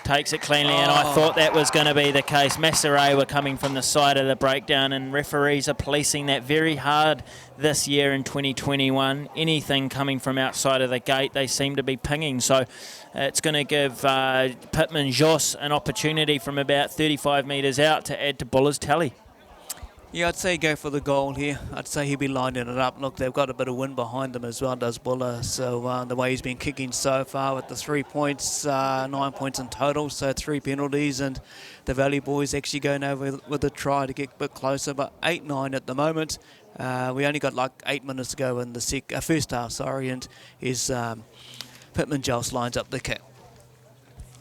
S2: takes it cleanly, and I thought that was going to be the case. Masseray were coming from the side of the breakdown, and referees are policing that very hard this year in 2021. Anything coming from outside of the gate, they seem to be pinging. So it's going to give Pittman Joss an opportunity from about 35 metres out to add to Buller's tally.
S1: Yeah, I'd say go for the goal here. I'd say he'll be lining it up. Look, they've got a bit of wind behind them as well, does Buller. So the way he's been kicking so far with the 3 points, 9 points in total, so 3 penalties, and the Valley boys actually going over with a try to get a bit closer, but 8-9 at the moment. We only got like 8 minutes to go in the first half, and his Pittman Joss lines up the kick.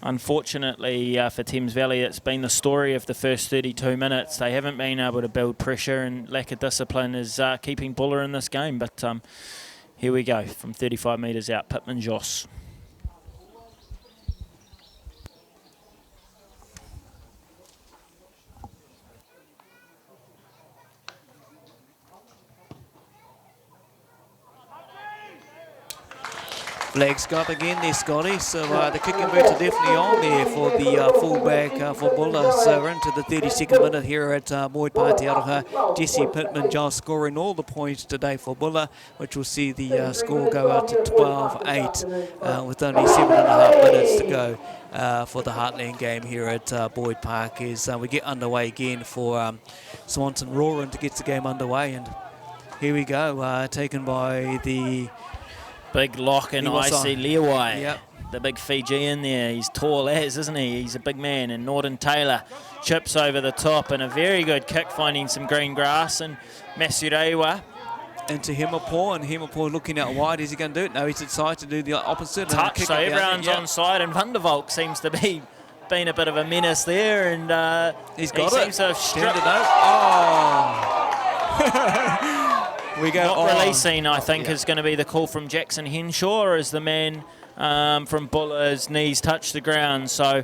S2: Unfortunately for Thames Valley, it's been the story of the first 32 minutes. They haven't been able to build pressure, and lack of discipline is keeping Buller in this game. But here we go, from 35 metres out, Pittman Joss.
S1: Flags go up again there, Scotty. So the kicking boots are definitely on there for the fullback for Buller. So we're into the 32nd minute here at Boyd Park Te Aroha. Jesse Pittman Joss scoring all the points today for Buller, which will see the score go out to 12-8 with only 7.5 minutes to go for the Heartland game here at Boyd Park. As we get underway again for Swanson Roaring to get the game underway. And here we go, taken by the
S2: big lock and Icy Leawai.
S1: Yep.
S2: The big Fijian there. He's tall as, isn't he? He's a big man. And Norton Taylor chips over the top, and a very good kick, finding some green grass. And Masurewa
S1: into Himapur, and Himapur looking out wide. Is he going to do it? No, he's decided to do the opposite.
S2: Touch,
S1: and
S2: so everyone's on side, and Vandervalk seems to be been a bit of a menace there, and
S1: he's got
S2: seems to have stripped
S1: it out. Oh! We go
S2: not releasing, I think, is going to be the call from Jackson Henshaw as the man from Buller's knees touch the ground. So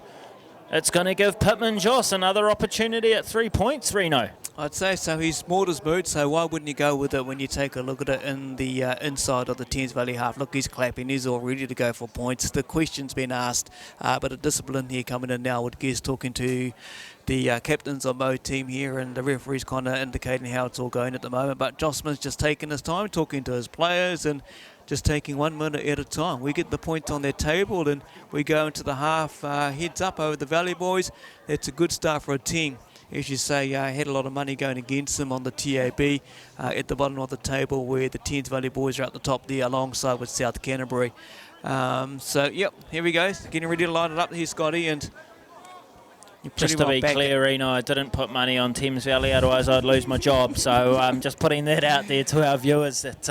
S2: it's going to give Pittman Joss another opportunity at 3 points, Reno.
S1: I'd say so. He's small as boot, so why wouldn't you go with it when you take a look at it in the inside of the Thames Valley half? Look, he's clapping. He's all ready to go for points. The question's been asked, but a discipline here coming in now with Guess talking to the captains of both team here, and the referee's kind of indicating how it's all going at the moment. But Jossman's just taking his time, talking to his players, and just taking 1 minute at a time. We get the points on their table, and we go into the half heads up over the Valley boys. It's a good start for a team. As you say, had a lot of money going against them on the TAB at the bottom of the table, where the Thames Valley boys are at the top there alongside with South Canterbury. So, yep, here we go. Getting ready to line it up here, Scotty, and
S2: just to be clear, Reno, I didn't put money on Thames Valley, otherwise I'd lose my job. So I'm just putting that out there to our viewers. That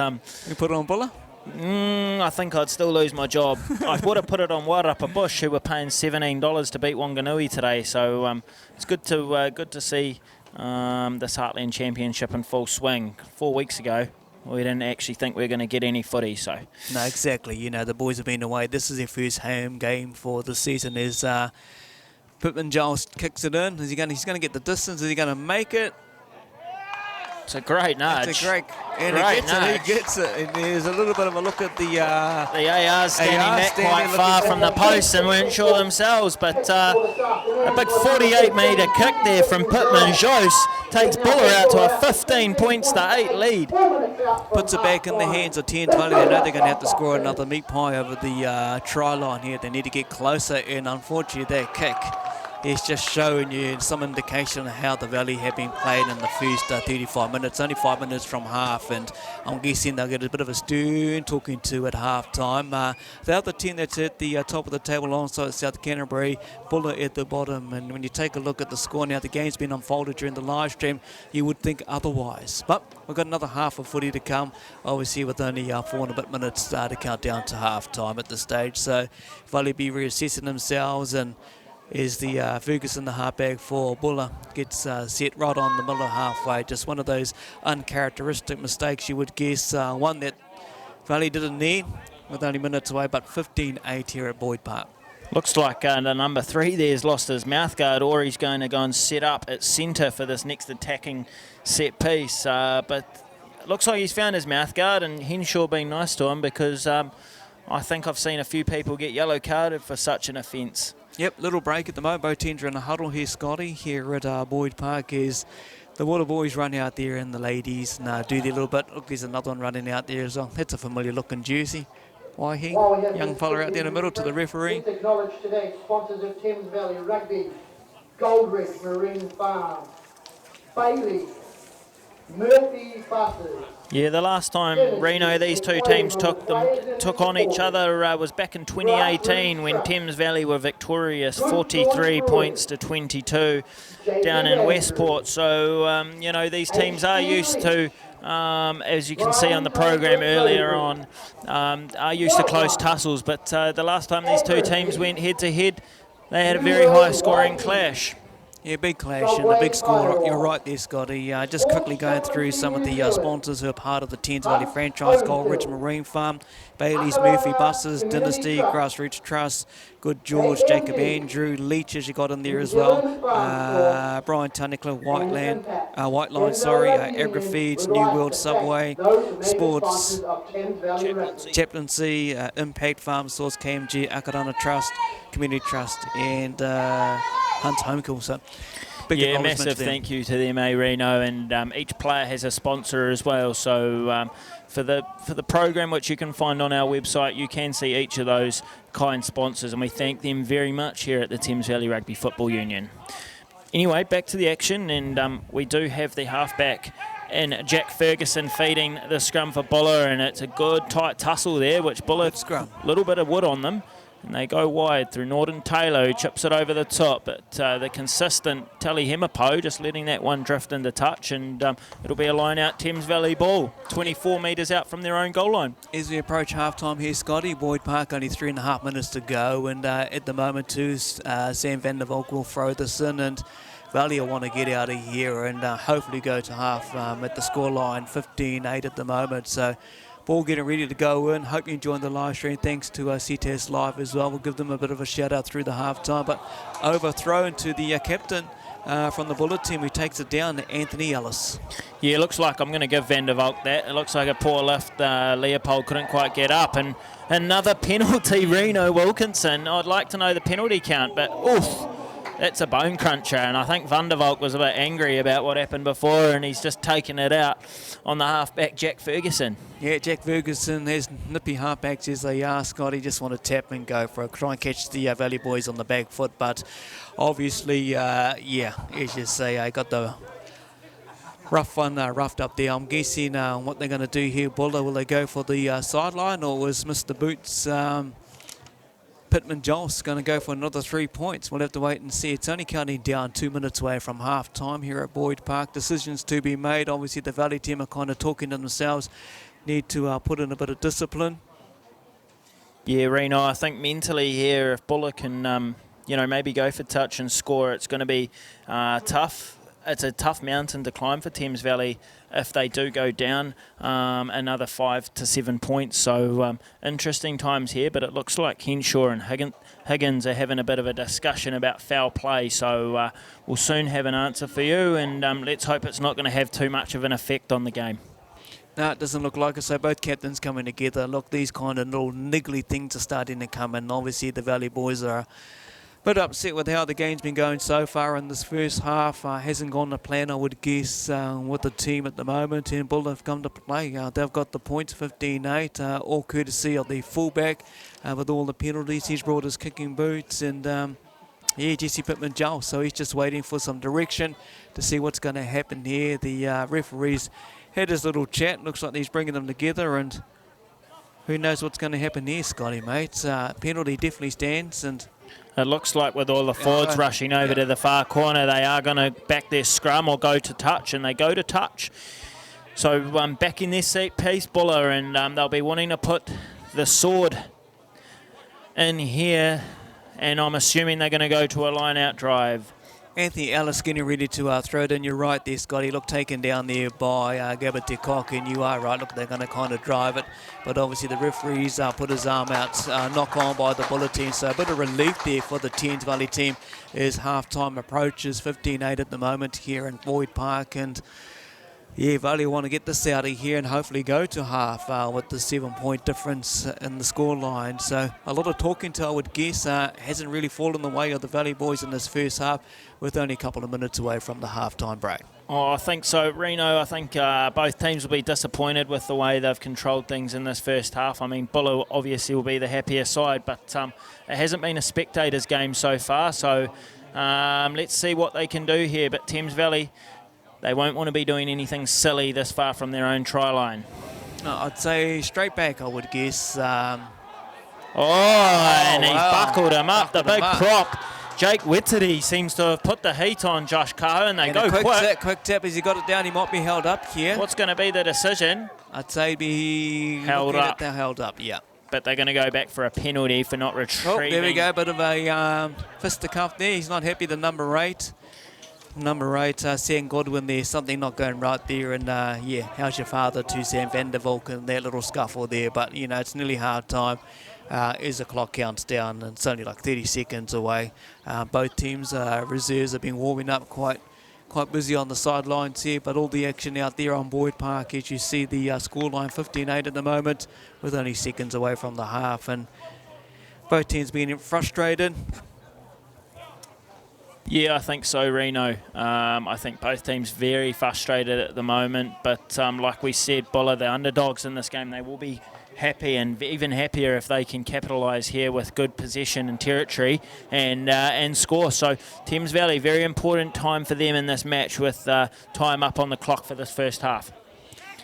S1: you put it on Buller?
S2: I think I'd still lose my job. I would have put it on Wairapa Bush, who were paying $17 to beat Wanganui today. So it's good to see this Heartland Championship in full swing. 4 weeks ago, we didn't actually think we were going to get any footy. So
S1: no, exactly. You know, the boys have been away. This is their first home game for the season. As Pittman Giles kicks it in. He's going to get the distance. Is he going to make it?
S2: It's a great nudge.
S1: It's a great
S2: nudge.
S1: He gets it. And there's a little bit of a look at the
S2: AR standing quite far from the post and weren't sure themselves. But a big 48-metre kick there from Pittman Joss takes Buller out to a 15 points to 8 lead.
S1: Puts it back in the hands of Thames Valley. They know they're going to have to score another meat pie over the try line here. They need to get closer, and unfortunately that kick is just showing you some indication of how the Valley have been playing in the first 35 minutes. Only 5 minutes from half, and I'm guessing they'll get a bit of a stern talking to at half time. The other team that's at the top of the table alongside South Canterbury, Buller at the bottom. And when you take a look at the score now, the game's been unfolded during the live stream, you would think otherwise. But we've got another half of footy to come, obviously with only 4 and a bit minutes to count down to half time at this stage. So Valley be reassessing themselves, and is the Ferguson, the halfback for Buller, gets set right on the middle halfway. Just one of those uncharacteristic mistakes, you would guess. One that Valley didn't need with only minutes away, but 15-8 here at Boyd Park.
S2: Looks like the number 3 there's lost his mouthguard, or he's going to go and set up at centre for this next attacking set piece. But it looks like he's found his mouthguard, and Henshaw being nice to him, because I think I've seen a few people get yellow carded for such an offence.
S1: Yep, little break at the moment. Both teams are in a huddle here, Scotty, here at Boyd Park. Is the Water Boys run out there and the ladies do their little bit. Look, there's another one running out there as well. That's a familiar looking jersey. Why he? Young fella out there in the middle to the referee.
S3: Let's acknowledge today sponsors of Thames Valley Rugby, Goldridge Marine Farm, Bailey, Murphy Buses.
S2: Yeah, the last time, Reno, these two teams took on each other was back in 2018, when Thames Valley were victorious, 43 points to 22 down in Westport. So, you know, these teams are used to, as you can see on the program earlier on, are used to close tussles. But the last time these two teams went head-to-head, they had a very high-scoring clash.
S1: Yeah, big clash and a big score. You're right there, Scotty. Just quickly going through some of the sponsors who are part of the Thames Valley franchise: Goldridge Marine Farm, Bailey's, Murphy Buses, Dynasty, Grassroots Trust, Good George, Jacob Andrew, Leach as you got in there as well, Brian Tunnicliffe, Whiteline, Agri-Feeds, New World Subway, Sports, Chaplaincy, Impact Farm Source, KMG, Akarana Trust, Community Trust, and Hunt's Home Cool. So big
S2: massive thank you to them, Reno, and each player has a sponsor as well. So for the program, which you can find on our website, you can see each of those kind sponsors, and we thank them very much here at the Thames Valley Rugby Football Union. Anyway, back to the action, and we do have the halfback and Jack Ferguson feeding the scrum for Buller, and it's a good tight tussle there, which Buller, a little bit of wood on them. And they go wide through Norton Taylor, who chips it over the top. But the consistent Tally Hemapo just letting that one drift into touch. And it'll be a line-out Thames Valley ball, 24 metres out from their own goal line.
S1: As we approach half-time here, Scotty, Boyd Park only 3.5 minutes to go. And at the moment, too, Sam van der Valk will throw this in. And Valley will want to get out of here and hopefully go to half at the scoreline, 15-8 at the moment. So ball getting ready to go in. Hope you enjoyed the live stream. Thanks to Ctas Live as well. We'll give them a bit of a shout out through the half-time. But overthrown to the captain from the Bullet team, who takes it down to Anthony Ellis.
S2: Yeah, looks like I'm going to give Van der Valk that. It looks like a poor lift. Leopold couldn't quite get up. And another penalty, Reno Wilkinson. I'd like to know the penalty count, but oof. That's a bone cruncher, and I think Van der Valk was a bit angry about what happened before, and he's just taken it out on the halfback, Jack Ferguson. Yeah,
S1: Jack Ferguson has nippy halfbacks as they are, Scotty. Just want to tap and go for it. Try and catch the Valley boys on the back foot, but obviously, as you say, I got the rough one roughed up there. I'm guessing what they're going to do here, Buller. Will they go for the sideline, or was Mr. Boots... Pittman Jones going to go for another 3 points. We'll have to wait and see. It's only counting down 2 minutes away from half time here at Boyd Park. Decisions to be made. Obviously, the Valley team are kind of talking to themselves. Need to put in a bit of discipline.
S2: Yeah, Reno, I think mentally here, if Buller can, maybe go for touch and score, it's going to be tough. It's a tough mountain to climb for Thames Valley if they do go down another 5 to 7 points. So interesting times here, but it looks like Henshaw and Higgins are having a bit of a discussion about foul play. So we'll soon have an answer for you, and let's hope it's not going to have too much of an effect on the game.
S1: No, it doesn't look like it. So both captains coming together. Look, these kind of little niggly things are starting to come in. Obviously, the Valley boys are bit upset with how the game's been going so far in this first half. Hasn't gone to plan, I would guess, with the team at the moment. And Bull have come to play. They've got the points, 15-8, all courtesy of the fullback with all the penalties. He's brought his kicking boots, and Jesse Pittman Giles. So he's just waiting for some direction to see what's going to happen here. The referees had his little chat. Looks like he's bringing them together, and who knows what's going to happen here, Scotty, mate. Penalty definitely stands, and
S2: it looks like with all the forwards rushing over to the far corner, they are going to back their scrum or go to touch, and they go to touch. So back in their seat piece, Buller, and they'll be wanting to put the sword in here, and I'm assuming they're going to go to a line-out drive.
S1: Anthony Ellis getting ready to throw it in. You're right there, Scotty. Look, taken down there by Gabba De Kock, and you are right. Look, they're going to kind of drive it. But obviously the referees put his arm out, knock on by the Buller team. So a bit of relief there for the Thames Valley team as half-time approaches. 15-8 at the moment here in Boyd Park. And yeah, Valley want to get this out of here and hopefully go to half with the 7-point difference in the scoreline. So a lot of talking to, I would guess, hasn't really fallen the way of the Valley boys in this first half, with only a couple of minutes away from the half-time break.
S2: Oh, I think so, Reno. I think both teams will be disappointed with the way they've controlled things in this first half. I mean, Buller obviously will be the happier side, but it hasn't been a spectators' game so far. So let's see what they can do here. But Thames Valley, they won't want to be doing anything silly this far from their own try line.
S1: No, I'd say straight back, I would guess.
S2: And he's buckled him up. The big prop, Jake Witty, seems to have put the heat on Josh Kaho, and they go quick.
S1: Quick tap as he got it down. He might be held up here.
S2: What's going to be the decision?
S1: I'd say be
S2: held up.
S1: Held up, yeah.
S2: But they're going to go back for a penalty for not retrieving.
S1: Oh, there we go. Bit of a fisticuff there. He's not happy, the number 8. Number 8, Sam Godwin there, something not going right there. And yeah, how's your father to Sam van der Valk in that little scuffle there. But, you know, it's nearly half time as the clock counts down, and it's only like 30 seconds away. Both teams' reserves have been warming up quite busy on the sidelines here, but all the action out there on Boyd Park, as you see the scoreline 15-8 at the moment, with only seconds away from the half. And both teams being frustrated.
S2: Yeah, I think so, Reno. I think both teams very frustrated at the moment. But like we said, Buller, the underdogs in this game, they will be happy, and even happier if they can capitalise here with good possession and territory and score. So Thames Valley, very important time for them in this match, with time up on the clock for this first half.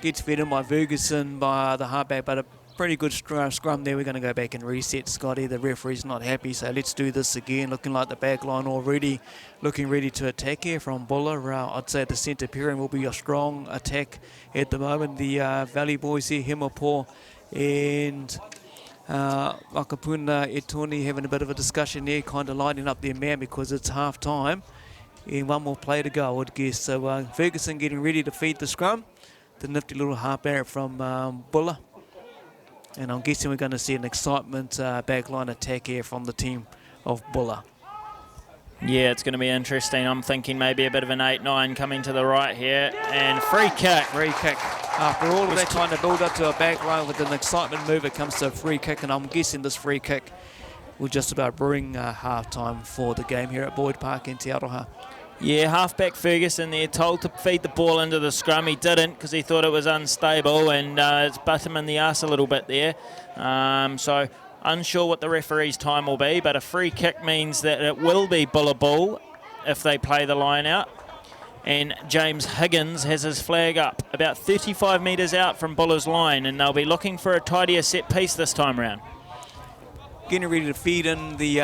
S1: Gets fed in by Ferguson by the halfback, but a pretty good scrum there. We're going to go back and reset, Scotty. The referee's not happy, so let's do this again. Looking like the back line already looking ready to attack here from Buller. I'd say the centre pairing will be a strong attack at the moment. The Valley boys here, Himapō and Akapuna Etoni, having a bit of a discussion there, kind of lining up their man because it's half time and one more play to go, I would guess. So Ferguson getting ready to feed the scrum. The nifty little halfback from Buller. And I'm guessing we're going to see an excitement backline attack here from the team of Buller.
S2: Yeah, it's going to be interesting. I'm thinking maybe a bit of an 8-9 coming to the right here. And free kick.
S1: Free kick. After all of that trying to build up to a backline with an excitement move, it comes to a free kick. And I'm guessing this free kick will just about bring half-time for the game here at Boyd Park in Te Aroha.
S2: Yeah, halfback Ferguson there, told to feed the ball into the scrum. He didn't because he thought it was unstable, and it's butt him in the arse a little bit there. So unsure what the referee's time will be, but a free kick means that it will be Buller ball if they play the line out. And James Higgins has his flag up about 35 metres out from Buller's line, and they'll be looking for a tidier set piece this time round.
S1: Getting ready to feed in the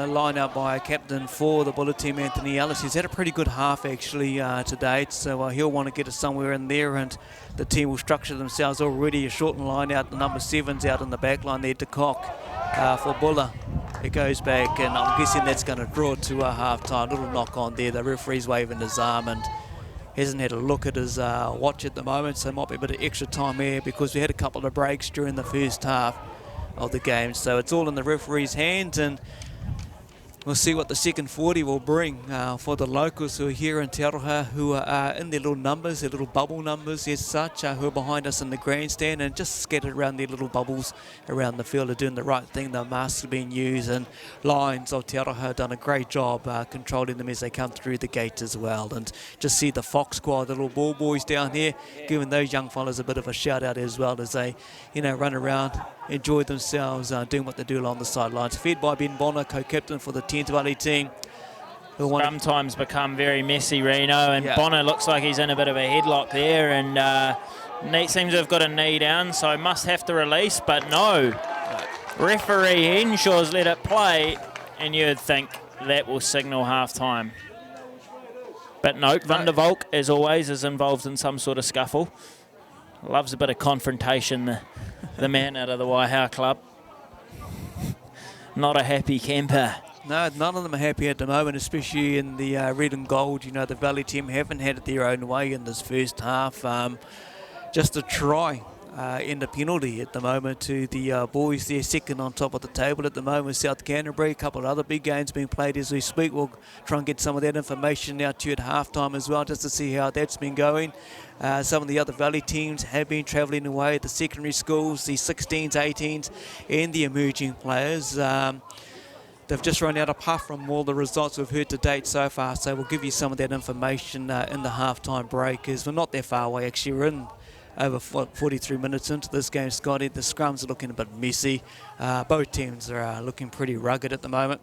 S1: line out by captain for the Buller team, Anthony Ellis. He's had a pretty good half actually to date, so he'll want to get it somewhere in there, and the team will structure themselves already. A shortened line out, the number 7's out in the back line there, De Kock for Buller. It goes back, and I'm guessing that's going to draw to a half-time. Little knock on there. The referee's waving his arm and hasn't had a look at his watch at the moment, so might be a bit of extra time here because we had a couple of breaks during the first half of the game. So it's all in the referee's hands, and we'll see what the second 40 will bring for the locals who are here in Te Aroha, who are in their little numbers, their little bubble numbers as such, who are behind us in the grandstand and just scattered around their little bubbles around the field. Are doing the right thing. The masks are being used, and Lions of Te Aroha have done a great job controlling them as they come through the gate as well. And just see the Fox squad, the little ball boys down here, giving those young fellas a bit of a shout out as well as they, run around, enjoy themselves, doing what they do along the sidelines. Fed by Ben Bonner, co-captain for the Thames Valley team.
S2: Sometimes become very messy, Reno, and Bonner looks like he's in a bit of a headlock there, and seems to have got a knee down, so must have to release, but no. Referee Henshaw's let it play, and you'd think that will signal half-time. But no, Van der Valk, as always, is involved in some sort of scuffle. Loves a bit of confrontation, the man out of the Waiha club. Not a happy camper.
S1: No, none of them are happy at the moment, especially in the red and gold. You know, the Valley team haven't had it their own way in this first half. Just a try in the penalty at the moment to the boys there, second on top of the table at the moment, South Canterbury. A couple of other big games being played as we speak. We'll try and get some of that information now to you at halftime as well, just to see how that's been going. Some of the other Valley teams have been travelling away, the secondary schools, the 16s, 18s, and the emerging players. They've just run out apart from all the results we've heard to date so far, so we'll give you some of that information in the halftime break, as we're not that far away. Actually, we're in over 43 minutes into this game, Scotty. The scrums are looking a bit messy. Both teams are looking pretty rugged at the moment,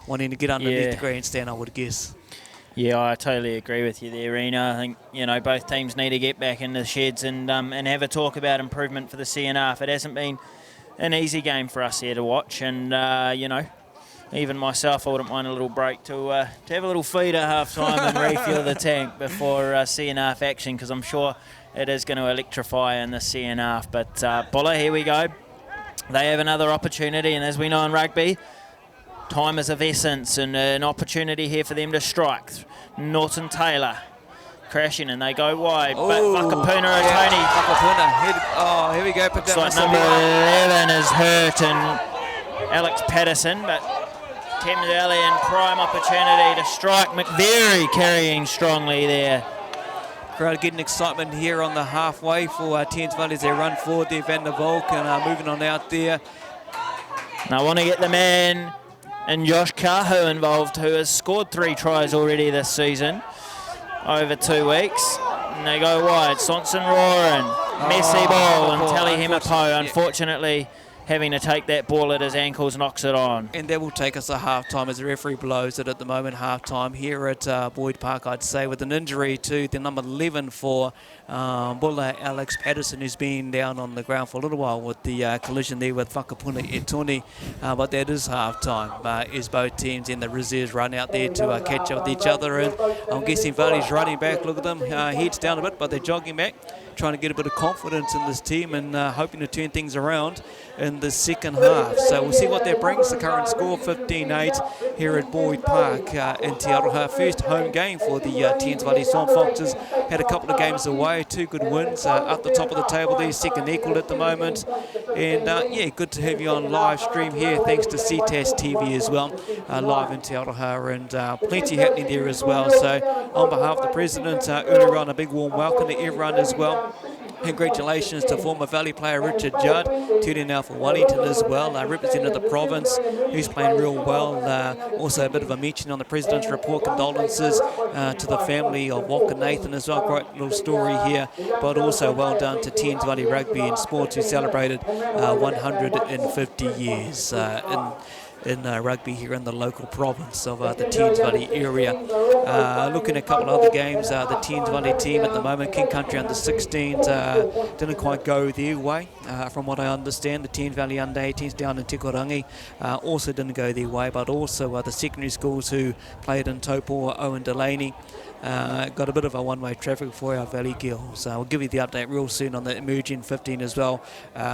S1: wanting to get underneath the grandstand, I would guess.
S2: Yeah, I totally agree with you there, Rena. I think, you know, both teams need to get back in the sheds and have a talk about improvement for the CNF. It hasn't been an easy game for us here to watch, and, you know, even myself, I wouldn't mind a little break to have a little feed at half-time and refuel the tank before CNF action, because I'm sure it is going to electrify in the CNF. But Buller, here we go. They have another opportunity, and as we know in rugby, time is of essence, and an opportunity here for them to strike. Norton Taylor crashing, and they go wide.
S1: Ooh,
S2: but Whakapuna Tony.
S1: Oh, here we go.
S2: Looks like number 11 is hurt, and Alex Patterson, but Thames Valley in prime opportunity to strike. McVeary carrying strongly there.
S1: Crowd getting excitement here on the halfway for Thames Valley as they run forward there. Van der Volk and moving on out there.
S2: And I want to get the man and Josh Kahu involved, who has scored 3 tries already this season over 2 weeks. And they go wide. Sonson roaring. Messy ball, and Tally Hemapo, unfortunately, having to take that ball at his ankles, knocks it on.
S1: And that will take us to half-time as the referee blows it at the moment, half-time here at Boyd Park, I'd say, with an injury to the number 11 for Buller, Alex Patterson, who's been down on the ground for a little while with the collision there with Whakapuna Etoni. But that is half-time as both teams in the reserves run out there to catch up with each other. And I'm guessing Valley's running back. Look at them, heads down a bit, but they're jogging back, trying to get a bit of confidence in this team and hoping to turn things around in the second half. So we'll see what that brings. The current score 15-8 here at Boyd Park in Te Aroha. First home game for the Thames Valley Swamp Foxes. Had a couple of games away, 2 good wins up the top of the table there, second equal at the moment. And yeah, good to have you on live stream here, thanks to Ctas TV as well, live in Te Aroha, and plenty happening there as well. So on behalf of the President, earlier on, a big warm welcome to everyone as well. Congratulations to former Valley player Richard Judd, tuning now for Wellington as well, represented the province, who's playing real well. Also a bit of a mention on the President's report, condolences to the family of Walker Nathan as well. Great little story here, but also well done to Thames Valley Rugby and Sports, who celebrated 150 years in rugby here in the local province of the Thames Valley area. Looking at a couple of other games, the Thames Valley team at the moment, King Country under 16s, didn't quite go their way. From what I understand, the Thames Valley under 18s down in Tikorangi also didn't go their way, but also the secondary schools who played in Taupo, Owen Delaney, got a bit of a one-way traffic for our Valley girls. We'll give you the update real soon on the emerging 15 as well,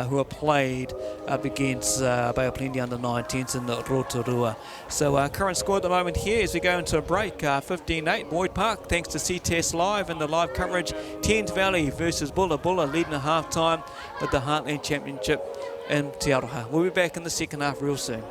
S1: who are played up against Bay of Plenty under 19s in the Rotorua. So current score at the moment here as we go into a break, 15-8 Boyd Park, thanks to Ctas Live and the live coverage. Thames Valley versus Buller. Buller leading at half-time with the Heartland Championship in Te Aroha. We'll be back in the second half real soon.